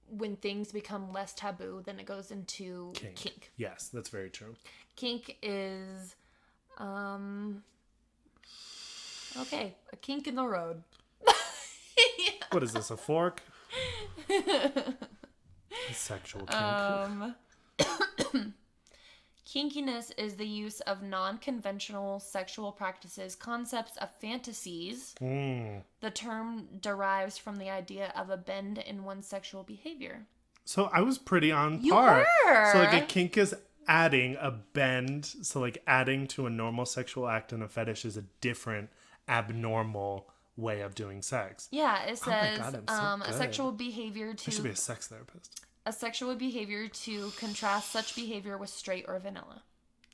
when things become less taboo, then it goes into kink. Yes, that's very true. Kink is, okay, a kink in the road. What is this, a fork? A sexual kink. Kinkiness is the use of non-conventional sexual practices, concepts of fantasies. The term derives from the idea of a bend in one's sexual behavior. So I was pretty on par. You were! So like a kink is adding a bend. So like adding to a normal sexual act, and a fetish is a different abnormal way of doing sex. Yeah, it says God, I'm so a good. sexual behavior to... I should be a sex therapist. A sexual behavior to contrast such behavior with straight or vanilla.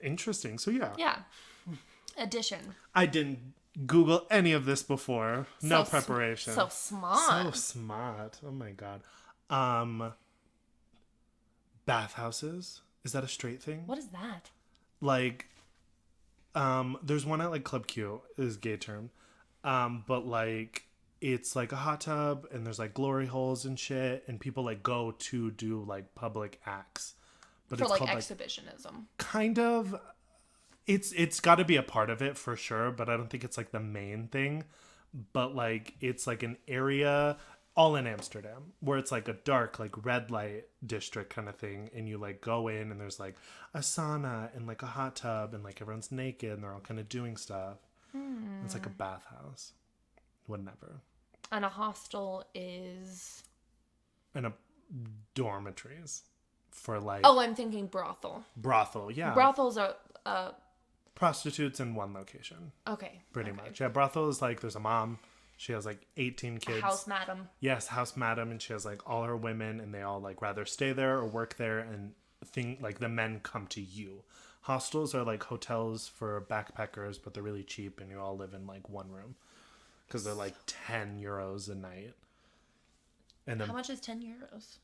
Interesting. So yeah. Yeah. Addition. I didn't Google any of this before. No preparation. So smart. So smart. Oh my God. Bathhouses. Is that a straight thing? What is that? Like, there's one at like Club Q is gay term. But like, it's like a hot tub and there's like glory holes and shit, and people like go to do like public acts. But for it's like called, exhibitionism. like, kind of. It's got to be a part of it for sure, but I don't think it's like the main thing. But like, it's like an area all in Amsterdam where it's like a dark, like red light district kind of thing, and you like go in and there's like a sauna and like a hot tub and like everyone's naked and they're all kind of doing stuff. It's like a bathhouse. Whatever. And a hostel is... And a dormitories for like... Oh, I'm thinking brothel. Brothel, yeah. Brothels are... Prostitutes in one location. Okay. Pretty much. Yeah, brothel is like there's a mom. She has like 18 kids. A house madam. Yes, house madam, and she has like all her women, and they all like rather stay there or work there, and like the men come to you. Hostels are like hotels for backpackers, but they're really cheap, and you all live in like one room because they're like €10 a night. And then, how much is 10 euros?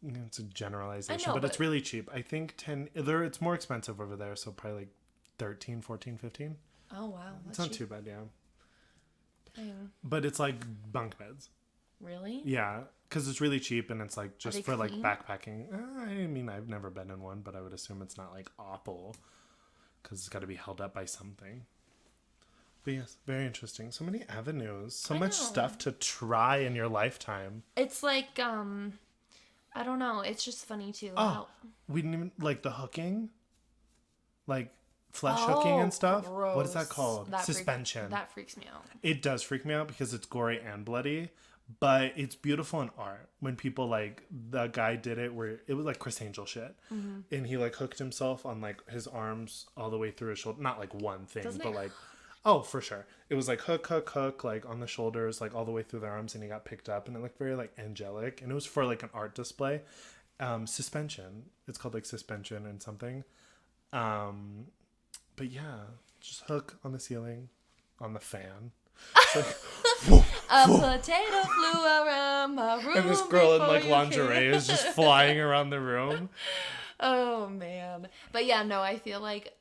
It's a generalization, but it's really cheap. I think 10 there. It's more expensive over there, so probably like 13, 14, 15. Oh wow, it's not too bad, yeah. Dang. But it's like bunk beds. Really? Yeah, because it's really cheap and it's like just for clean? like backpacking. I mean, I've never been in one, but I would assume it's not like awful because it's got to be held up by something. But yes, very interesting. So many avenues, so much stuff to try in your lifetime. It's like I don't know. It's just funny too. We didn't even like the hooking, like flesh hooking and stuff. Gross. What is that called? Suspension. That freaks me out. It does freak me out because it's gory and bloody, but it's beautiful in art. When people like the guy did it where it was like Chris Angel shit, and he like hooked himself on like his arms all the way through his shoulder. Not like one thing, but like. Oh, for sure. It was like hook, like on the shoulders, like all the way through the arms, and he got picked up, and it looked very like angelic, and it was for like an art display. Suspension. It's called like suspension and something. But yeah, just hook on the ceiling, on the fan. A potato flew around my room. And this girl in like lingerie is just flying around the room. Oh man. But yeah, no, I feel like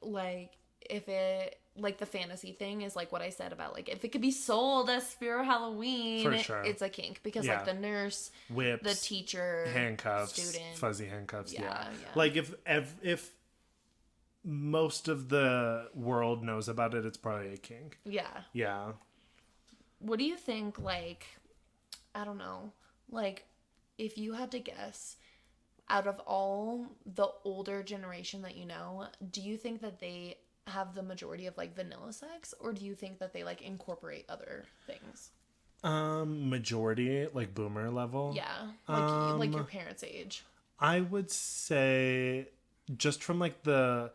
if it like the fantasy thing is like what I said about like if it could be sold as Spirit Halloween, for sure. It's a kink because like the nurse, whips, the teacher, handcuffs, student, fuzzy handcuffs. Yeah. Yeah. Like if most of the world knows about it, it's probably a kink. Yeah. What do you think? Like, I don't know. Like, if you had to guess, out of all the older generation that you know, do you think that they have the majority of like vanilla sex, or do you think that they like incorporate other things? Majority, like boomer level. Yeah, like your parents' age. I would say just from like because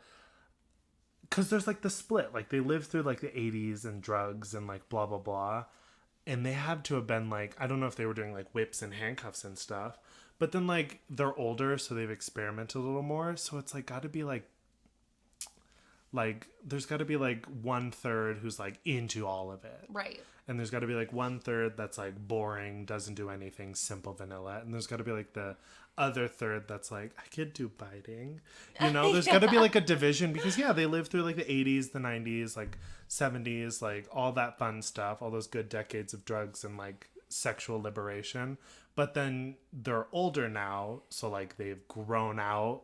there's like the split, like they lived through like the 80s and drugs and like blah blah blah, and they had to have been like, I don't know if they were doing like whips and handcuffs and stuff, but then like they're older, so they've experimented a little more, so it's like got to be like there's got to be like 1/3 who's like into all of it, right? And there's got to be like 1/3 that's like boring, doesn't do anything, simple vanilla, and there's got to be like the other third that's like, I could do biting, there's got to be like a division because they lived through like the 80s, the 90s, like 70s, like all that fun stuff, all those good decades of drugs and like sexual liberation, but then they're older now, so like they've grown out,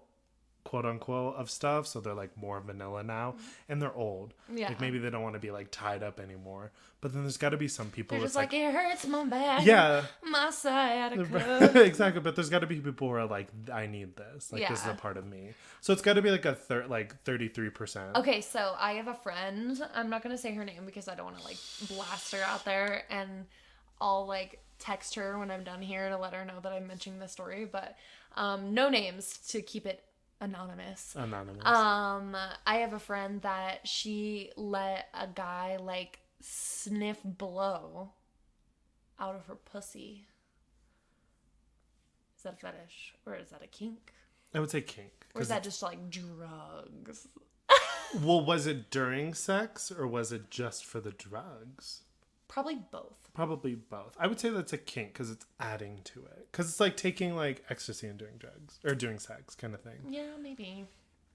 quote unquote, of stuff, so they're like more vanilla now, and they're old, like maybe they don't want to be like tied up anymore, but then there's got to be some people they're just like it hurts my back, my sciatica. Exactly, but there's got to be people who are like, I need this, like this is a part of me, so it's got to be like a like 33%. Okay, so I have a friend, I'm not gonna say her name because I don't want to like blast her out there, and I'll like text her when I'm done here to let her know that I'm mentioning this story, but no names to keep it anonymous. I have a friend that she let a guy like sniff blow out of her pussy. Is that a fetish? Or is that a kink? I would say kink. Or is that just like drugs? Well, was it during sex or was it just for the drugs? Probably both. Probably both. I would say that's a kink because it's adding to it. Because it's like taking like ecstasy and doing drugs. Or doing sex kind of thing. Yeah, maybe.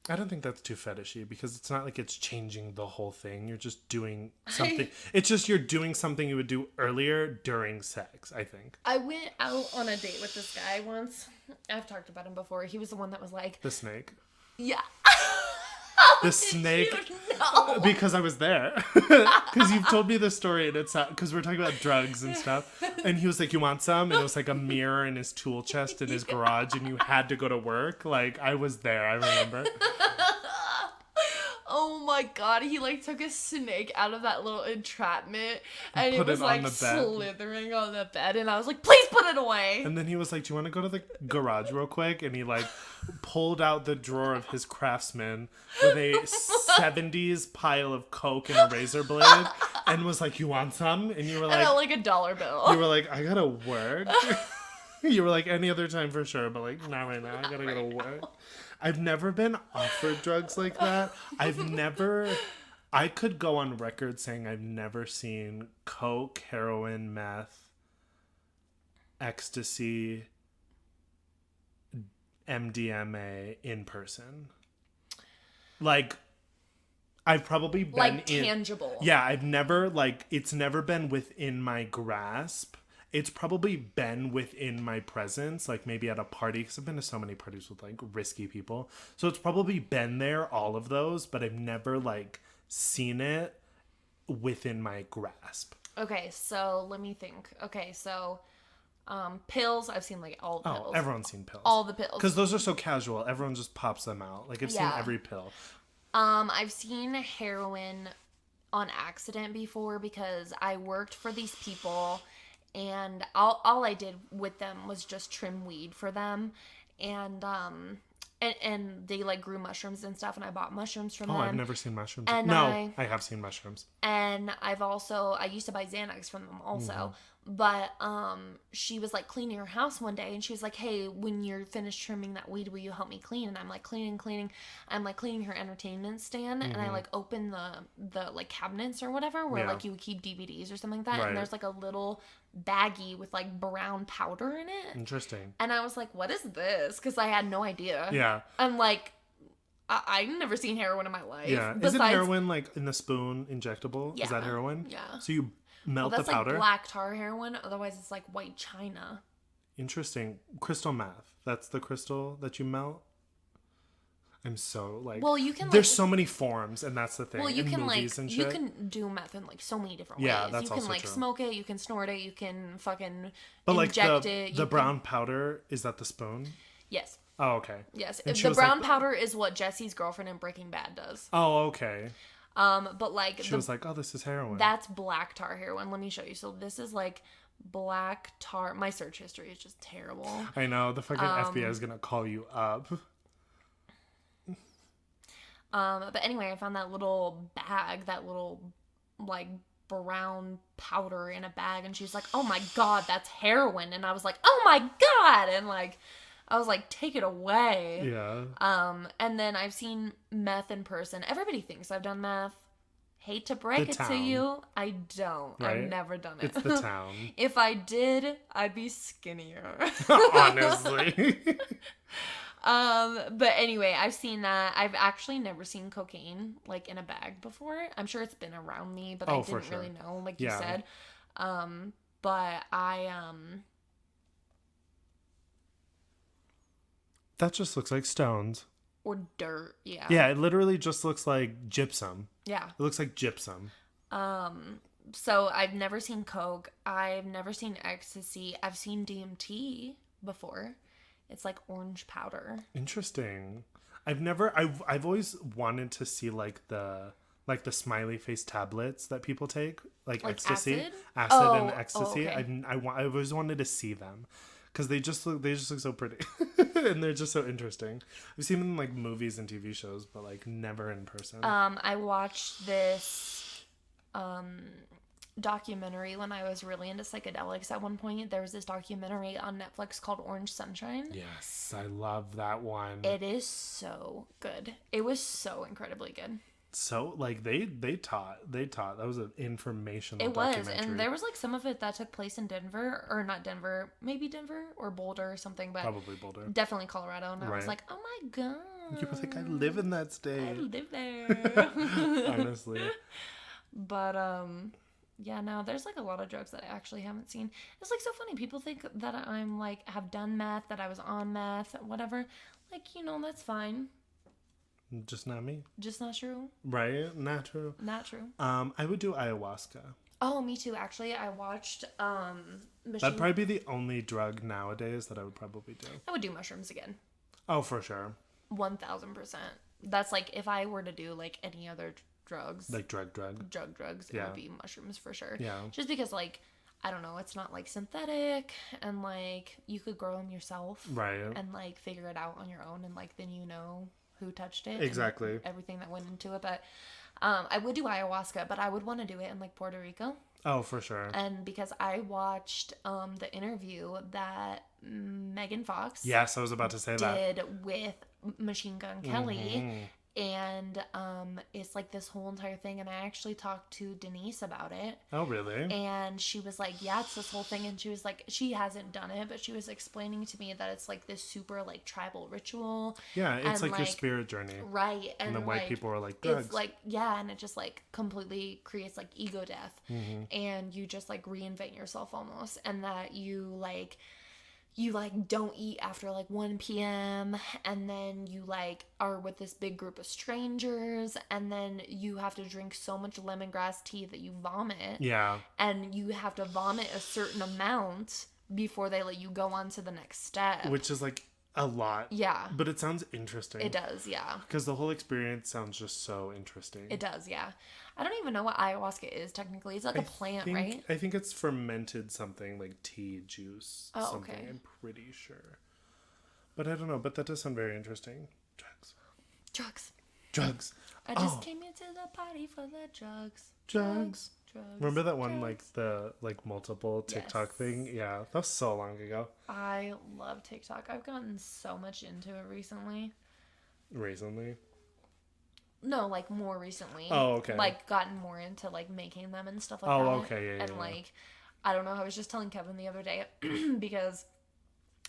I don't think that's too fetishy because it's not like it's changing the whole thing. You're just doing something. It's just you're doing something you would do earlier during sex, I think. I went out on a date with this guy once. I've talked about him before. He was the one that was like... The snake? Yeah. The snake? You know? Because I was there. Because you've told me this story and it's because we're talking about drugs and stuff. And he was like, you want some? And it was like a mirror in his tool chest in his garage and you had to go to work. Like, I was there. I remember. Oh my god, he like took a snake out of that little entrapment and it was like slithering on the bed and I was like, please put it away. And then he was like, do you want to go to the garage real quick? And he like pulled out the drawer of his Craftsman with a 70s pile of Coke and a razor blade and was like, you want some? And you were like, like $1 bill. You were like, I gotta work. You were like, any other time for sure, but like, not right now. I gotta go to work. I've never been offered drugs like that. I could go on record saying I've never seen coke, heroin, meth, ecstasy, MDMA in person. Like, I've probably been like tangible. Yeah, I've never, like, it's never been within my grasp. It's probably been within my presence, like maybe at a party, because I've been to so many parties with like risky people. So it's probably been there, all of those, but I've never like seen it within my grasp. Okay, so let me think. Okay, so pills, I've seen like all the pills. Oh, everyone's seen pills. All the pills. Because those are so casual. Everyone just pops them out. Like I've seen every pill. I've seen heroin on accident before because I worked for these people. And all I did with them was just trim weed for them. And they like grew mushrooms and stuff and I bought mushrooms from them. Oh, I've never seen mushrooms. And I have seen mushrooms. And I used to buy Xanax from them also. Mm-hmm. But she was like cleaning her house one day and she was like, hey, when you're finished trimming that weed, will you help me clean? And I'm like cleaning. I'm like cleaning her entertainment stand. Mm-hmm. And I like open the like cabinets or whatever where like you would keep DVDs or something like that. Right. And there's like a little baggie with like brown powder in it. Interesting. And I was like, what is this? Because I had no idea. Yeah. I'm like, I've never seen heroin in my life. Yeah. Is it heroin like in the spoon injectable? Yeah. Is that heroin? Yeah. So you melt the powder? Like black tar heroin. Otherwise, it's like white china. Interesting. Crystal meth. That's the crystal that you melt? I'm so like... Well, you can there's so many forms, and that's the thing. Well, you can like... And you can do meth in like so many different ways. Yeah, that's you can also like true. smoke it, you can snort it, you can fucking but inject like it. The brown powder, is that the spoon? Yes. Oh, okay. Yes. The brown powder is what Jesse's girlfriend in Breaking Bad does. Oh, okay. But like... She was like, oh, this is heroin. That's black tar heroin. Let me show you. So this is like black tar... My search history is just terrible. I know. The fucking FBI is gonna call you up. But anyway, I found that little bag, that little like brown powder in a bag, and she's like, oh my god, that's heroin. And I was like, oh my god. And like, I was like, take it away. Yeah. And then I've seen meth in person. Everybody thinks I've done meth. Hate to break it to you, I don't. Right? I've never done it. It's the town. If I did, I'd be skinnier. Honestly. But anyway, I've seen that. I've actually never seen cocaine like in a bag before. I'm sure it's been around me, but I didn't really know, like you said. But that just looks like stones. Or dirt, yeah. Yeah, it literally just looks like gypsum. Yeah. It looks like gypsum. So I've never seen coke. I've never seen ecstasy. I've seen DMT before. It's like orange powder. Interesting. I've always wanted to see like the smiley face tablets that people take, like ecstasy, acid and ecstasy. Okay. I've always wanted to see them because they just look so pretty and they're just so interesting. I've seen them in like movies and TV shows, but like never in person. I watched this documentary when I was really into psychedelics at one point. There was this documentary on Netflix called Orange Sunshine. Yes, I love that one. It is so good. It was so incredibly good. So, like, they taught. That was an informational documentary. And there was, like, some of it that took place in Denver, or not Denver, maybe Denver, or Boulder or something, but... Probably Boulder. Definitely Colorado, and I was like, oh my god. You were like, I live in that state. I live there. Honestly. But, yeah, no, there's, like, a lot of drugs that I actually haven't seen. It's, like, so funny. People think that I'm, like, have done meth, that I was on meth, whatever. Like, you know, that's fine. Just not me. Just not true. Right? Not true. Not true. I would do ayahuasca. Oh, me too. Actually, I watched That'd probably be the only drug nowadays that I would probably do. I would do mushrooms again. Oh, for sure. 1000%. That's like if I were to do like any other drugs. Like drugs. It would be mushrooms for sure. Yeah. Just because like I don't know, it's not like synthetic and like you could grow them yourself. Right. And like figure it out on your own and like then you know who touched it. Exactly. Everything that went into it. But I would do ayahuasca, but I would want to do it in like Puerto Rico. Oh, for sure. And because I watched the interview that Megan Fox yes, I was about to say did with Machine Gun Kelly. Mm-hmm. And it's like this whole entire thing. And I actually talked to Denise about it. Oh, really? And she was like, yeah, it's this whole thing. And she was like, she hasn't done it, but she was explaining to me that it's like this super like tribal ritual. Yeah, it's like your spirit journey. Right. And then white people are like, drugs. It's like, yeah, and it just like completely creates like ego death. Mm-hmm. And you just like reinvent yourself almost. And that you like don't eat after like 1 p.m. and then you like are with this big group of strangers and then you have to drink so much lemongrass tea that you vomit. Yeah. And you have to vomit a certain amount before they let you go on to the next step. Which is like a lot. Yeah. But it sounds interesting. It does, yeah. Because the whole experience sounds just so interesting. It does, yeah. I don't even know what ayahuasca is technically. It's like a plant, right? I think it's fermented something like tea, juice, something. Okay. I'm pretty sure. But I don't know. But that does sound very interesting. Drugs. I just came into the party for the drugs. Drugs. Remember that one, like, the, like, multiple TikTok Yes. thing? Yeah, that was so long ago. I love TikTok. I've gotten so much into it recently. Recently? No, like, more recently. Oh, okay. Like, gotten more into, like, making them and stuff like that. Oh, okay, yeah, And, like, I don't know, I was just telling Kevin the other day, because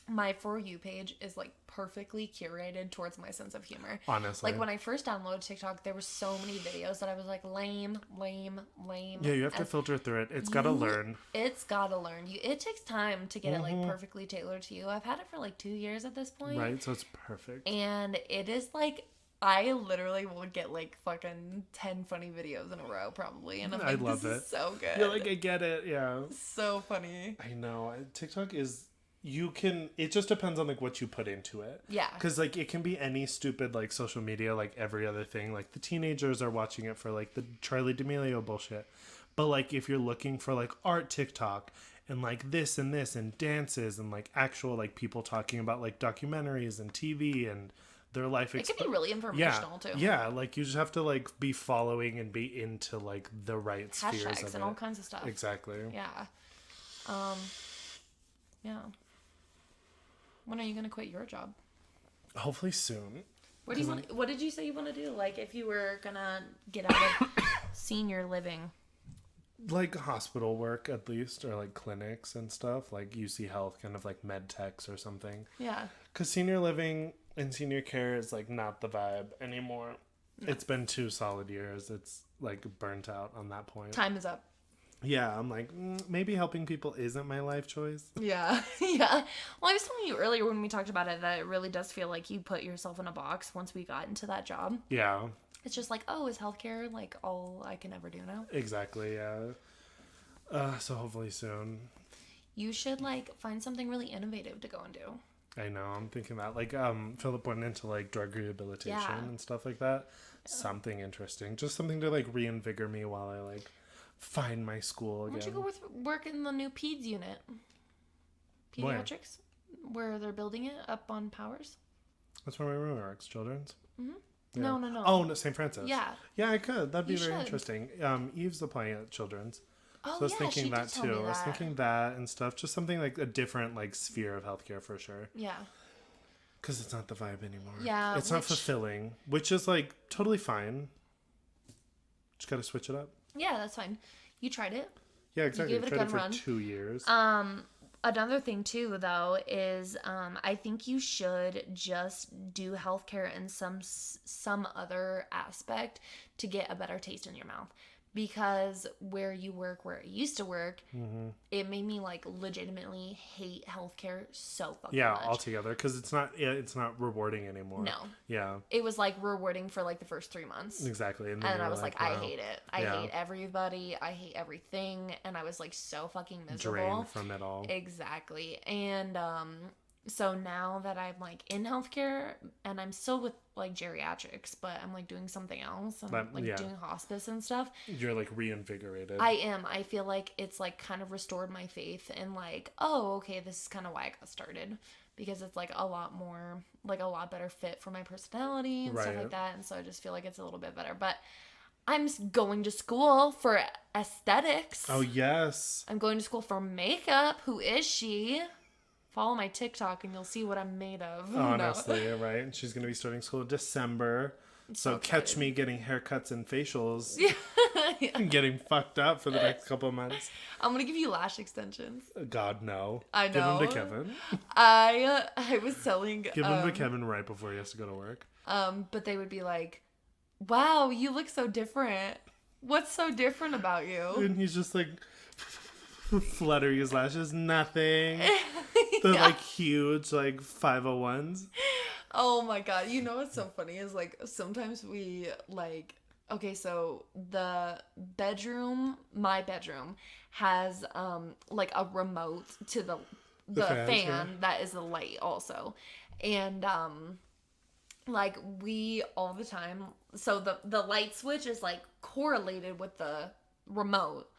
my For You page is, like, perfectly curated towards my sense of humor. Honestly. Like, when I first downloaded TikTok, there were so many videos that I was like, lame. Yeah, you have to filter through it. It's gotta learn. It's gotta learn. It takes time to get it, like, perfectly tailored to you. I've had it for, like, 2 years at this point. Right, so it's perfect. And it is, like, I literally will get, like, fucking 10 funny videos in a row, probably. And I'm like, this is so good. You're like, I get it, yeah. So funny. I know. TikTok is... it just depends on, like, what you put into it. Yeah. Because, like, it can be any stupid, like, social media, like, every other thing. Like, the teenagers are watching it for, like, the Charlie D'Amelio bullshit. But, like, if you're looking for, like, art TikTok and, like, this and dances and, like, actual, like, people talking about, like, documentaries and TV and their life it can be really informational, too. Yeah, like, you just have to, like, be following and be into, like, the right spheres of it. Hashtags and all kinds of stuff. Exactly. Yeah. Yeah. When are you going to quit your job? Hopefully soon. What did you say you want to do? Like, if you were going to get out of senior living? Like hospital work, at least, or like clinics and stuff, like UC Health, kind of like med techs or something. Yeah. Because senior living and senior care is like not the vibe anymore. No. It's been 2 solid years. It's like burnt out on that point. Time is up. Yeah, I'm like, maybe helping people isn't my life choice. Yeah, yeah. Well, I was telling you earlier when we talked about it that it really does feel like you put yourself in a box once we got into that job. Yeah. It's just like, oh, is healthcare like all I can ever do now? Exactly, yeah. So hopefully soon. You should like find something really innovative to go and do. I know, I'm thinking that. Like, Philip went into like drug rehabilitation and stuff like that. Yeah. Something interesting. Just something to like reinvigorate me while I like find my school again. Why don't you go work in the new peds unit? Pediatrics? Where they're building it up on Powers? That's where my room works. Children's? Mm-hmm. Yeah. No. Oh, no, St. Francis. Yeah. Yeah, I could. That'd be very interesting. Eve's applying at Children's. Oh, so I was yeah, thinking she that did tell me too. I was that. thinking that and stuff. Just something like a different like sphere of healthcare for sure. Yeah. Because it's not the vibe anymore. Yeah. It's not fulfilling, which is like totally fine. Just got to switch it up. Yeah, that's fine. You tried it. Yeah, exactly. You gave it a tried good it for run. 2 years. Another thing too, though, is I think you should just do healthcare in some other aspect to get a better taste in your mouth. Because where I used to work, it made me like legitimately hate healthcare so fucking much. Yeah, altogether, because it's not rewarding anymore. No. Yeah. It was like rewarding for like the first 3 months. Exactly. And I was like, wow. I hate it. I hate everybody. I hate everything. And I was like so fucking miserable. Drained from it all. Exactly. And so now that I'm like in healthcare and I'm still with like geriatrics, but I'm like doing something else. I'm doing hospice and stuff. You're like reinvigorated. I am. I feel like it's like kind of restored my faith in like, oh, okay, this is kind of why I got started. Because it's like a lot more, like a lot better fit for my personality and stuff like that. And so I just feel like it's a little bit better. But I'm going to school for aesthetics. Oh, yes. I'm going to school for makeup. Who is she? Follow my TikTok and you'll see what I'm made of. Honestly, right? And she's going to be starting school in December. So catch me getting haircuts and facials. Yeah. And getting fucked up for the next couple of months. I'm going to give you lash extensions. God, no. I know. Give them to Kevin. I was telling... Give them to Kevin right before he has to go to work. But they would be like, wow, you look so different. What's so different about you? And he's just like... fluttering his lashes. Nothing. They're like huge, like 501s. Oh my god. You know what's so funny is like sometimes we like, okay, so my bedroom has like a remote to the fan that is the light also. And like we all the time, so the light switch is like correlated with the remote.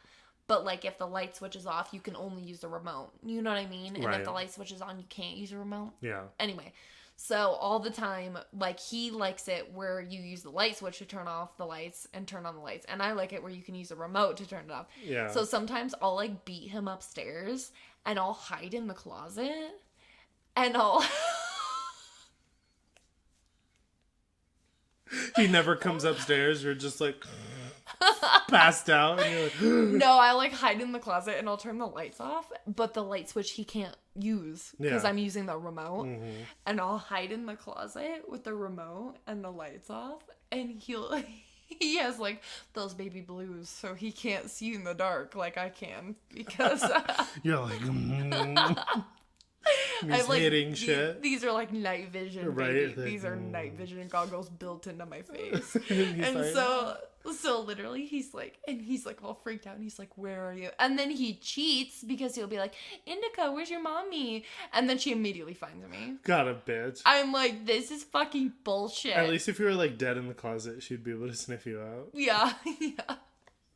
But, like, if the light switch is off, you can only use the remote. You know what I mean? And if the light switch is on, you can't use the remote. Yeah. Anyway, so all the time, like, he likes it where you use the light switch to turn off the lights and turn on the lights. And I like it where you can use the remote to turn it off. Yeah. So sometimes I'll, like, beat him upstairs and I'll hide in the closet and I'll... He never comes upstairs. You're just, like... passed out and you're like no, I like hide in the closet and I'll turn the lights off, but the light switch he can't use because I'm using the remote. And I'll hide in the closet with the remote and the lights off, and he has like those baby blues, so he can't see in the dark like I can because you're like He's like, hitting shit. These are like night vision, baby. Like, these are night vision goggles built into my face. And like, so literally he's like all freaked out and he's like, where are you? And then he cheats because he'll be like, Indica, where's your mommy? And then she immediately finds me. Got a bitch. I'm like, this is fucking bullshit. At least if you were like dead in the closet, she'd be able to sniff you out. Yeah. Yeah.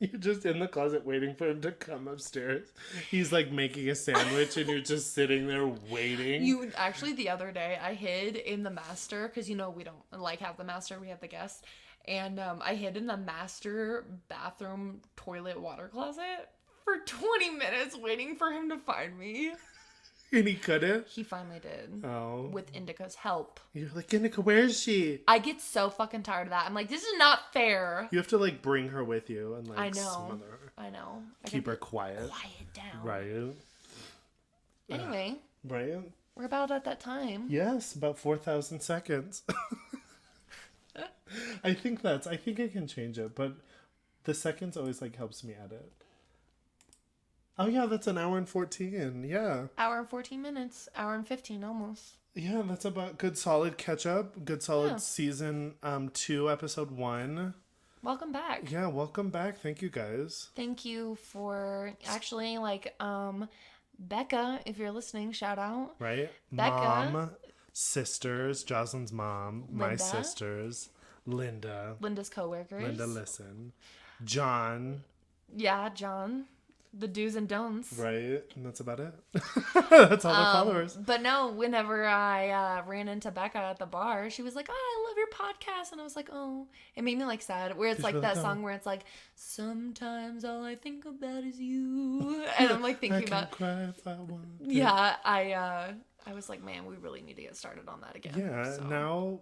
You're just in the closet waiting for him to come upstairs. He's like making a sandwich and you're just sitting there waiting. Actually, the other day I hid in the master because, you know, we don't like have the master, we have the guest. And I hid in the master bathroom toilet water closet for 20 minutes waiting for him to find me. And he couldn't? He finally did. Oh. With Indica's help. You're like, Indica, where is she? I get so fucking tired of that. I'm like, this is not fair. You have to, like, bring her with you and, like, I know. smother her. I know. Keep her quiet. Quiet down. Right. Anyway. Right. We're about at that time. Yes, about 4,000 seconds. I think I can change it, but the seconds always, like, helps me edit. Oh, yeah, that's an hour and 14. Yeah. Hour and 14 minutes. Hour and 15 almost. Yeah, that's about good solid catch up. Good solid season 2, episode 1. Welcome back. Yeah, welcome back. Thank you guys. Thank you for actually like Becca, if you're listening, shout out. Right? Becca. Mom, sisters, Joslyn's mom, Linda. My sisters, Linda. Linda's coworkers. Linda, listen. John. Yeah, John. the do's and don'ts. Right, and that's about it. That's all their followers. But no, whenever I ran into Becca at the bar, she was like, "Oh, I love your podcast," and I was like, "Oh," it made me like sad. Where it's like that song where it's like, "Sometimes all I think about is you," and I'm like thinking about. Cry if I want to. Yeah, I was like, man, we really need to get started on that again. Yeah, so. Now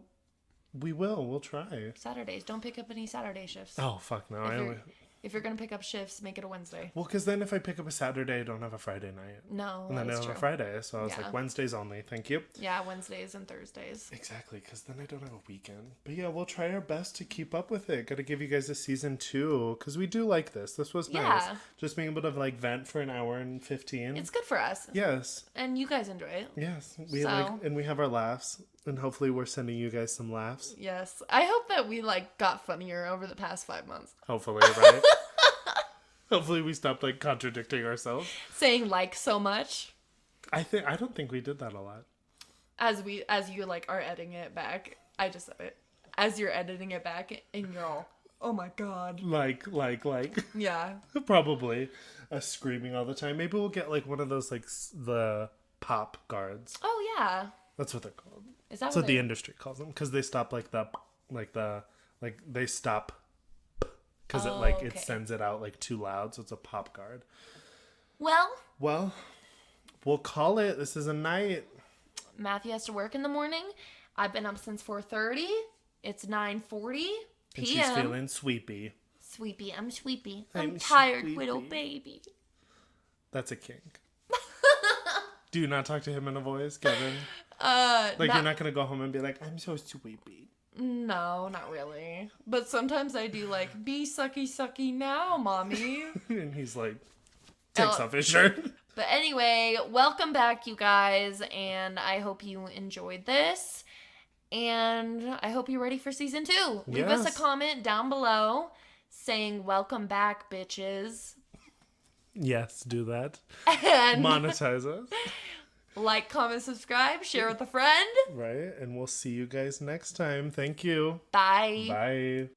we will. We'll try. Saturdays, don't pick up any Saturday shifts. Oh fuck no! If you're going to pick up shifts, make it a Wednesday. Well, because then if I pick up a Saturday, I don't have a Friday night. No, and then I don't have a Friday. So I was like, Wednesdays only. Thank you. Yeah, Wednesdays and Thursdays. Exactly, because then I don't have a weekend. But yeah, we'll try our best to keep up with it. Got to give you guys a season 2, because we do like this. This was nice. Just being able to like vent for an hour and 15. It's good for us. Yes. And you guys enjoy it. Yes. We and we have our laughs. And hopefully we're sending you guys some laughs. Yes. I hope that we like got funnier over the past 5 months. Hopefully, right? Hopefully we stopped like contradicting ourselves. Saying like so much. I don't think we did that a lot. As you like are editing it back. I just said it. As you're editing it back and you're all, oh my god. Like. Yeah. Probably. Us screaming all the time. Maybe we'll get like one of those like the pop guards. Oh yeah. That's what they're called. Is that That's what the industry calls them, because they stop they stop because it sends it out like too loud, so it's a pop guard. Well, we'll call it. This is a night. Matthew has to work in the morning. I've been up since 4:30. It's 9:40 p.m. And she's feeling sweepy. I'm sweepy. I'm tired, sleepy. little baby. That's a kink. Do you not talk to him in a voice, Kevin? You're not gonna go home and be like, I'm so sweepy. No, not really. But sometimes I do like, be sucky now, mommy. And he's like, takes off his shirt. But anyway, welcome back, you guys. And I hope you enjoyed this. And I hope you're ready for season 2. Leave us a comment down below saying, welcome back, bitches. Yes, do that. And monetize us. Like, comment, subscribe, share with a friend. Right, and we'll see you guys next time. Thank you. Bye. Bye.